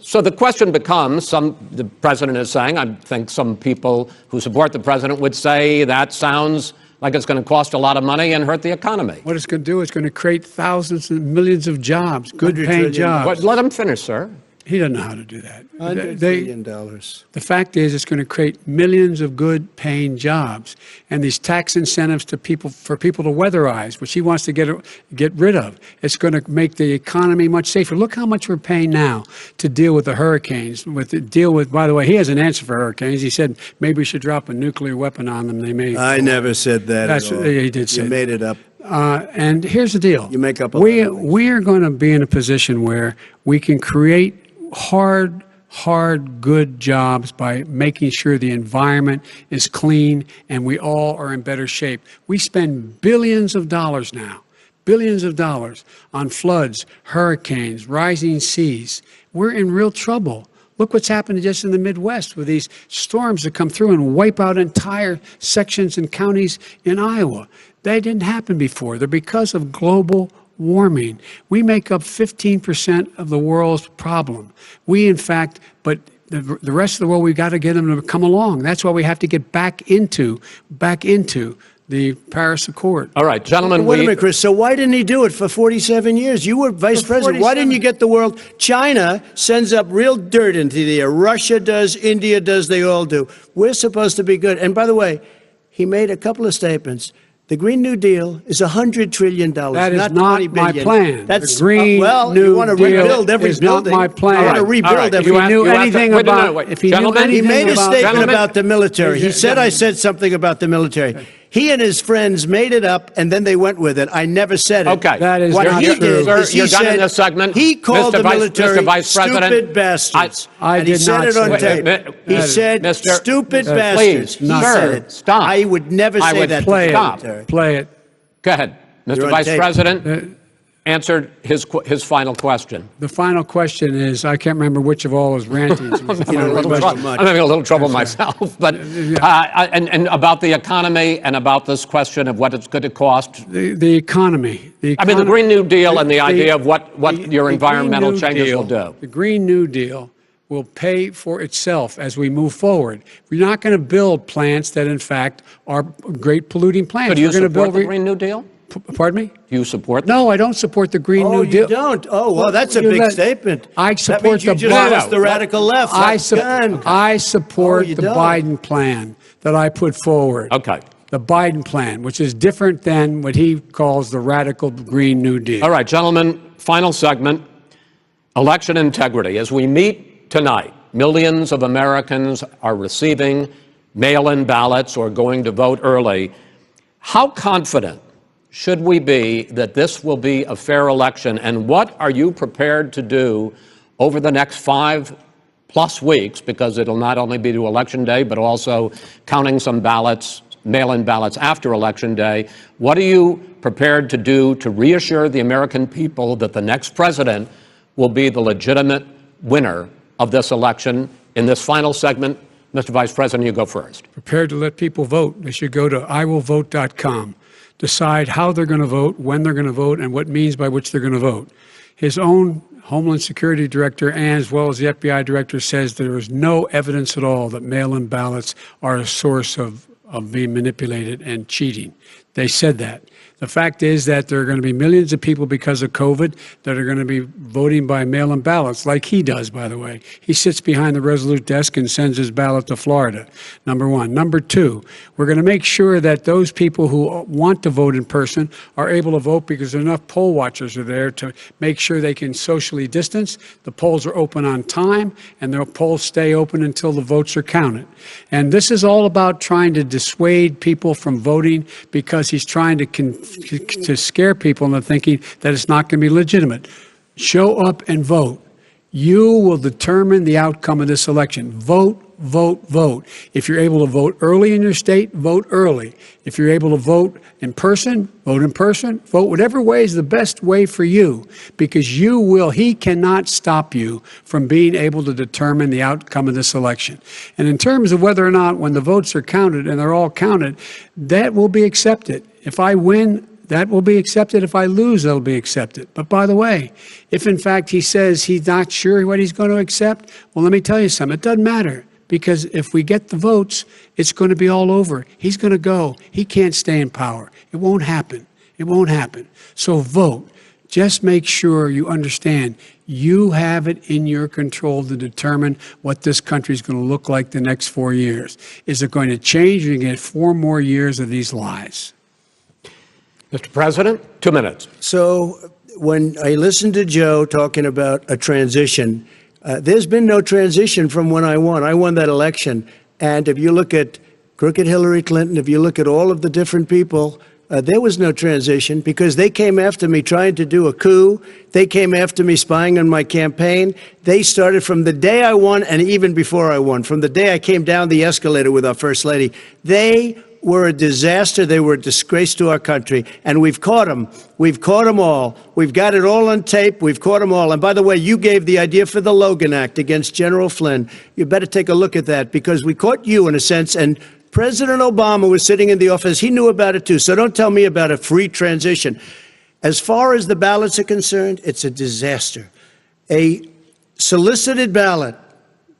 So the question becomes, the president is saying, I think some people who support the president would say that sounds like it's going to cost a lot of money and hurt the economy. What it's going to do is going to create thousands and millions of jobs, good-paying jobs. Let him finish, sir. He doesn't know how to do that. $100 billion. The fact is, it's going to create millions of good-paying jobs, and these tax incentives for people to weatherize, which he wants to get rid of. It's going to make the economy much safer. Look how much we're paying now to deal with the hurricanes. By the way, he has an answer for hurricanes. He said maybe we should drop a nuclear weapon on them. They may. I never said that. That's at all. He did say. You made it up. And here's the deal. You make up. We are going to be in a position where we can create hard, good jobs by making sure the environment is clean and we all are in better shape. We spend billions of dollars now, on floods, hurricanes, rising seas. We're in real trouble. Look what's happened just in the Midwest with these storms that come through and wipe out entire sections and counties in Iowa. That didn't happen before. They're because of global warming. We make up 15% of the world's problem. But the rest of the world, we've got to get them to come along. That's why we have to get back into the Paris Accord. All right, gentlemen, Wait a minute, Chris. So why didn't he do it for 47 years? You were vice president. Why didn't you get the world? China sends up real dirt into the air. Russia does. India does. They all do. We're supposed to be good. And by the way, he made a couple of statements. The Green New Deal is $100 trillion. That is not not $20 my billion. plan. That's the Green well, New you want to Deal rebuild every is building. not my plan. I want to All right, rebuild all right. every If he knew anything about, wait. if he knew Gentlemen, He anything made a about, statement about the military. He said I said something about the military. He and his friends made it up, and then they went with it. I never said it. Okay. That is What not he true. did Sir, is he you're done in said this segment. he called Mr. the military Mr. Vice President, stupid bastards. I and he did said not it on say tape. that. He said Mr. stupid Please, bastards. He sir, said it. stop. I would never I say would that. play to the Stop. military. Play it. Go ahead. You're Mr. on Vice tape. President answered his final question. The final question is, I can't remember which of all his rantings. I'm having a little trouble myself, but and about the economy and about this question of what it's going to cost. The economy. I mean, the Green New Deal and the idea of what your the environmental Green New changes Deal, will do. The Green New Deal will pay for itself as we move forward. We're not going to build plants that, in fact, are great polluting plants. So do you We're going to support build the Green New Deal? Pardon me? Do you support? No, I don't support the Green New Deal. You don't? Oh, well, that's a big statement. I that support means you the just Biden. lost the radical left. I Oh, support you the don't. Biden plan that I put forward. Okay. The Biden plan, which is different than what he calls the radical Green New Deal. All right, gentlemen, final segment, election integrity. As we meet tonight, millions of Americans are receiving mail-in ballots or going to vote early. How confident should we be that this will be a fair election, and what are you prepared to do over the next 5+ weeks, because it'll not only be to Election Day, but also counting some ballots, mail-in ballots after Election Day. What are you prepared to do to reassure the American people that the next president will be the legitimate winner of this election? In this final segment, Mr. Vice President, you go first. Prepared to let people vote. They should go to iwillvote.com. Decide how they're going to vote, when they're going to vote, and what means by which they're going to vote. His own Homeland Security Director, and as well as the FBI Director, says there is no evidence at all that mail-in ballots are a source of being manipulated and cheating. They said that. The fact is that there are going to be millions of people because of COVID that are going to be voting by mail-in ballots, like he does, by the way. He sits behind the Resolute desk and sends his ballot to Florida, number one. Number two, we're going to make sure that those people who want to vote in person are able to vote because enough poll watchers are there to make sure they can socially distance. The polls are open on time, and the polls stay open until the votes are counted. And this is all about trying to dissuade people from voting because he's trying to scare people into thinking that it's not going to be legitimate. Show up and vote. You will determine the outcome of this election. Vote, vote, vote. If you're able to vote early in your state, vote early. If you're able to vote in person, vote in person. Vote whatever way is the best way for you, because he cannot stop you from being able to determine the outcome of this election. And in terms of whether or not when the votes are counted, and they're all counted, that will be accepted. If I win, that will be accepted. If I lose, that'll be accepted. But by the way, if in fact he says he's not sure what he's going to accept, well, let me tell you something. It doesn't matter, because if we get the votes, it's going to be all over. He's going to go. He can't stay in power. It won't happen. It won't happen. So vote. Just make sure you understand you have it in your control to determine what this country is going to look like the next 4 years. Is it going to change? You're going to get 4 more years of these lies. Mr. President, 2 minutes. So when I listened to Joe talking about a transition, there's been no transition from when I won. I won that election. And if you look at crooked Hillary Clinton, if you look at all of the different people, there was no transition, because they came after me trying to do a coup. They came after me spying on my campaign. They started from the day I won, and even before I won, from the day I came down the escalator with our First Lady. They were a disaster. They were a disgrace to our country. And we've caught them. We've caught them all. We've got it all on tape. We've caught them all. And by the way, you gave the idea for the Logan Act against General Flynn. You better take a look at that, because we caught you in a sense. And President Obama was sitting in the office. He knew about it too. So don't tell me about a free transition. As far as the ballots are concerned, it's a disaster. A solicited ballot,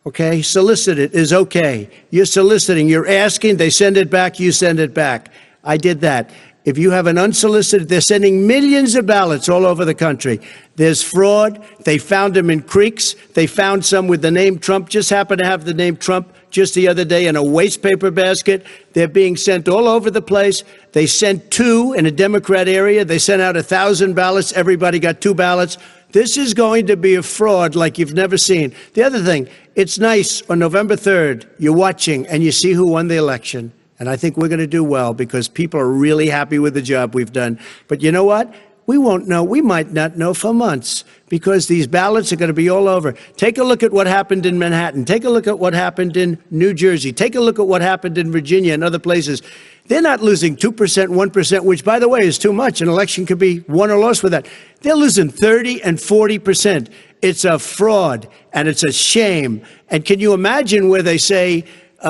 okay, solicited is okay. You're soliciting, you're asking, they send it back, you send it back. I did that. If you have an unsolicited, they're sending millions of ballots all over the country. There's fraud. They found them in creeks. They found some with the name Trump, just happened to have the name Trump just the other day in a waste paper basket. They're being sent all over the place. They sent 2 in a Democrat area. They sent out 1,000 ballots. Everybody got 2 ballots. This is going to be a fraud like you've never seen. The other thing, it's nice on November 3rd, you're watching and you see who won the election. And I think we're going to do well because people are really happy with the job we've done. But you know what? We won't know. We might not know for months because these ballots are going to be all over. Take a look at what happened in Manhattan. Take a look at what happened in New Jersey. Take a look at what happened in Virginia and other places. They're not losing 2%, 1%, which, by the way, is too much. An election could be won or lost with that. They're losing 30 and 40%. It's a fraud, and it's a shame. And can you imagine where they say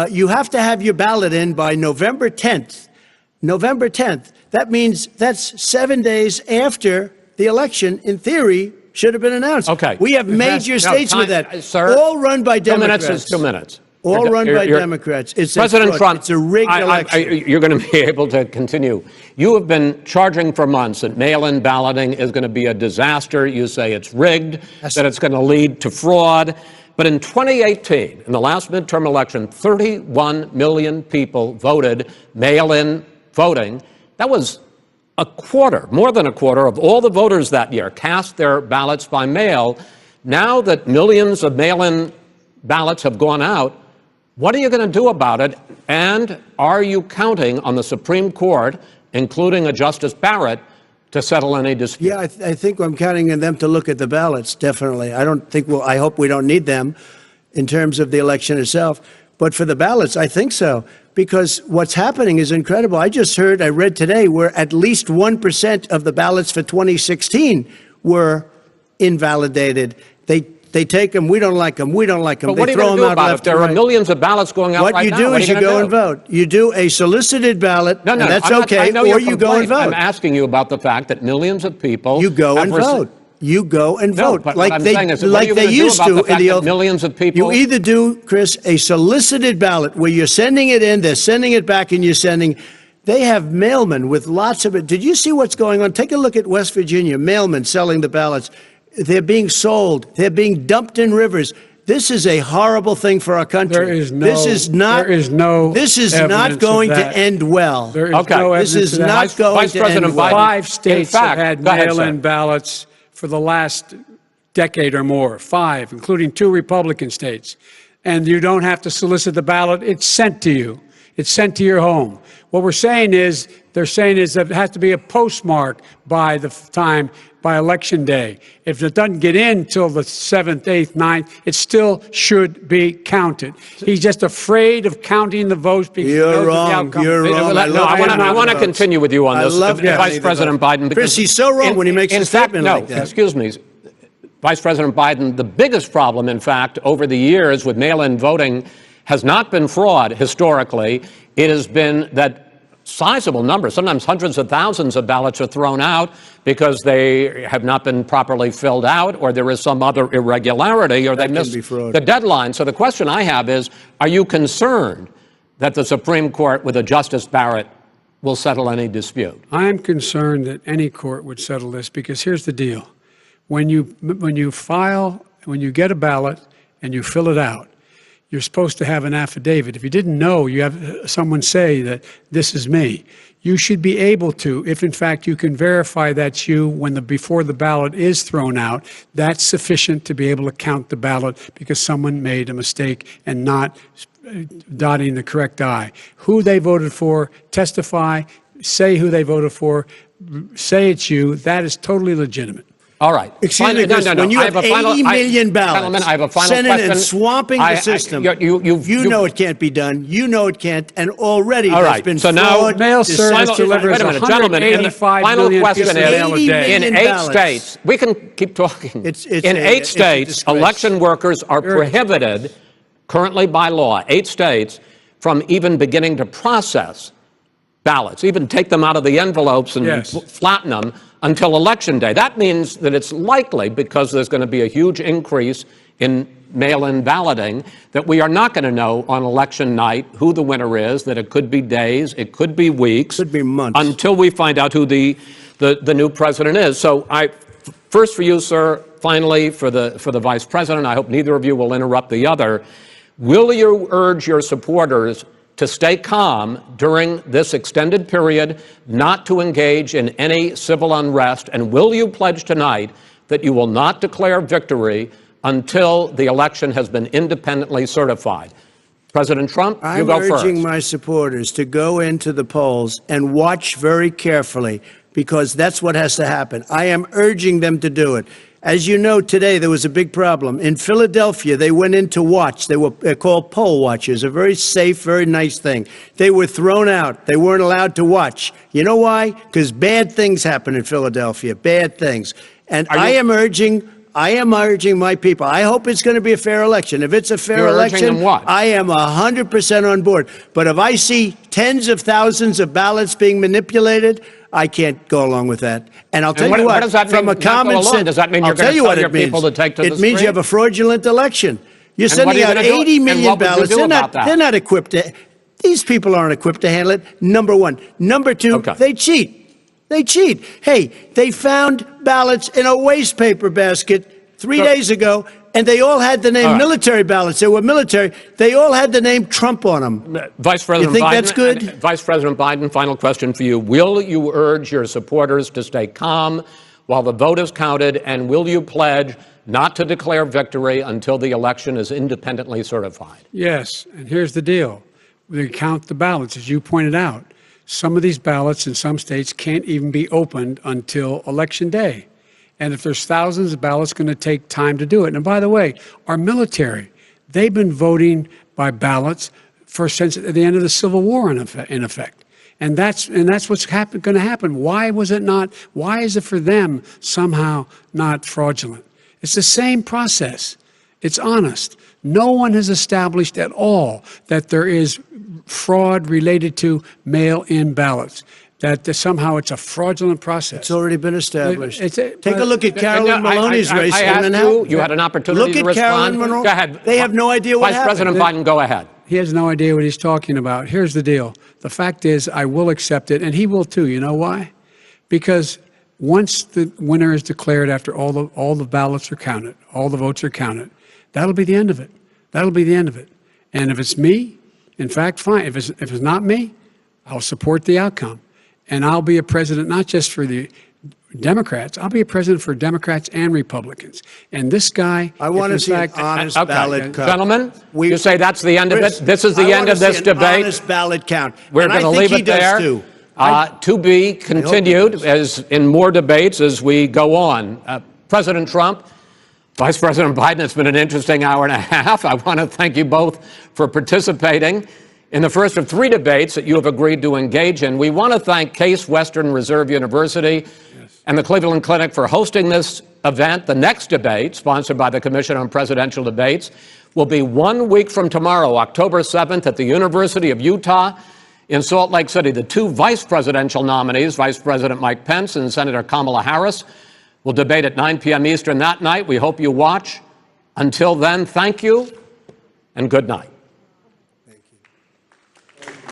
you have to have your ballot in by November 10th? November 10th. That means that's 7 days after the election, in theory, should have been announced. Okay. We have major states with that, sir, all run by Democrats. 2 minutes is 2 minutes. All run by Democrats. It's President Trump, it's a rigged election. you're going to be able to continue. You have been charging for months that mail-in balloting is going to be a disaster. You say it's rigged, that it's going to lead to fraud. But in 2018, in the last midterm election, 31 million people voted mail-in voting. That was a quarter, more than a quarter of all the voters that year cast their ballots by mail. Now that millions of mail-in ballots have gone out, what are you going to do about it? And are you counting on the Supreme Court, including a Justice Barrett, to settle any dispute? Yeah, I think I'm counting on them to look at the ballots, definitely. I hope we don't need them in terms of the election itself. But for the ballots, I think so, because what's happening is incredible. I read today, where at least 1% of the ballots for 2016 were invalidated. They take them, we don't like them, we don't like them. But what they are you throw going to them do out about left it? There and are right. millions of ballots going out What right you now. do What is are you gonna go do? and vote. You do a solicited ballot, No, and that's I okay, know or your you go and complaint. vote. I'm asking you about the fact that millions of people You go and vote. You go and No, vote but like what I'm they saying is, what are like you they gonna do used about to the in fact the that old. millions of people? You either do, Chris, a solicited ballot where you're sending it in, they're sending it back, and you're sending. They have mailmen with lots of it. Did you see what's going on? Take a look at West Virginia. Mailmen selling the ballots. They're being sold. They're being dumped in rivers. This is a horrible thing for our country. This is not going to end well. There is no evidence This is of that. not going to end well. 5 states have had go ahead, mail-in sir. ballots for the last decade or more. 5, including 2 Republican states. And you don't have to solicit the ballot. It's sent to you. It's sent to your home. What they're saying is that it has to be a postmark by election day. If it doesn't get in till the 7th, 8th, 9th, it still should be counted. He's just afraid of counting the votes because he knows wrong. the outcome. You're wrong. I want to continue with you on this, Vice President Biden. Because Chris, he's so wrong when he makes a statement like that. Excuse me, Vice President Biden. The biggest problem, in fact, over the years with mail-in voting has not been fraud historically. It has been that sizable numbers, sometimes hundreds of thousands of ballots are thrown out because they have not been properly filled out, or there is some other irregularity, or they missed the deadline. So the question I have is, are you concerned that the Supreme Court with a Justice Barrett will settle any dispute? I am concerned that any court would settle this because here's the deal. When you get a ballot and you fill it out, you're supposed to have an affidavit. If you didn't know, you have someone say that this is me. You should be able to, if in fact you can verify that's you before the ballot is thrown out, that's sufficient to be able to count the ballot because someone made a mistake and not dotting the correct I. Who they voted for, testify, say who they voted for, say it's you, that is totally legitimate. All right. Excuse me, Chris, when you have 80 million ballots, I have a final Senate question. and swamping the system, you know it can't be done. You know it can't, and already there's been so fraud. Now, mail service delivers 185 million pieces of mail a day. In 8 states, we can keep talking. In 8 states, election workers are prohibited, currently by law, 8 states, from even beginning to process ballots, even take them out of the envelopes and flatten them until Election Day. That means that it's likely, because there's going to be a huge increase in mail-in balloting, that we are not going to know on election night who the winner is, that it could be days, it could be weeks. Could be months. Until we find out who the new president is. So first for you, sir, finally for the vice president, I hope neither of you will interrupt the other. Will you urge your supporters to stay calm during this extended period, not to engage in any civil unrest? And will you pledge tonight that you will not declare victory until the election has been independently certified? President Trump, you go first. I'm urging my supporters to go into the polls and watch very carefully, because that's what has to happen. I am urging them to do it. As you know, today there was a big problem. In Philadelphia, they went in to watch. They're called poll watchers, a very safe, very nice thing. They were thrown out. They weren't allowed to watch. You know why? Because bad things happen in Philadelphia, bad things. And I am urging my people. I hope it's going to be a fair election. If it's a fair election, I am 100% on board. But if I see tens of thousands of ballots being manipulated, I can't go along with that. And I'll tell you what, from a common sense, does that mean you're going to tell your people to take to the street? It means you have a fraudulent election. You're sending out 80 million ballots. They're not equipped to. These people aren't equipped to handle it. Number one. Number two, they cheat. They cheat. Hey, they found ballots in a waste paper basket 3 days ago, and they all had the name military ballots. They were military. They all had the name Trump on them. Vice President you think Biden, that's good? Vice President Biden, final question for you. Will you urge your supporters to stay calm while the vote is counted, and will you pledge not to declare victory until the election is independently certified? Yes, and here's the deal. They count the ballots, as you pointed out. Some of these ballots in some states can't even be opened until Election Day. And if there's thousands of ballots, it's going to take time to do it. And by the way, our military, they've been voting by ballots since at the end of the Civil War, in effect. And that's what's going to happen. Why is it for them somehow not fraudulent? It's the same process. It's honest. No one has established at all that there is fraud related to mail-in ballots, that somehow it's a fraudulent process. It's already been established. Take a look at Carolyn Maloney's race. You had an opportunity to respond. Look at Carolyn Maloney. Go ahead. They have no idea what happened. Vice President Biden, go ahead. He has no idea what he's talking about. Here's the deal. The fact is, I will accept it, and he will too. You know why? Because once the winner is declared, after all the ballots are counted, all the votes are counted, that'll be the end of it. That'll be the end of it. And if it's me, in fact, fine. If it's not me, I'll support the outcome. And I'll be a president not just for the Democrats. I'll be a president for Democrats and Republicans. And this guy, I want to see an honest ballot count. Gentlemen, you say that's the end of it? This is the end of this debate? Honest ballot count. We're going to leave it there. To be continued as in more debates as we go on. President Trump, Vice President Biden, it's been an interesting hour and a half. I want to thank you both for participating in the first of 3 debates that you have agreed to engage in. We want to thank Case Western Reserve University and the Cleveland Clinic for hosting this event. The next debate, sponsored by the Commission on Presidential Debates, will be 1 week from tomorrow, October 7th, at the University of Utah in Salt Lake City. The 2 vice presidential nominees, Vice President Mike Pence and Senator Kamala Harris, will debate at 9 p.m. Eastern that night. We hope you watch. Until then, thank you and good night.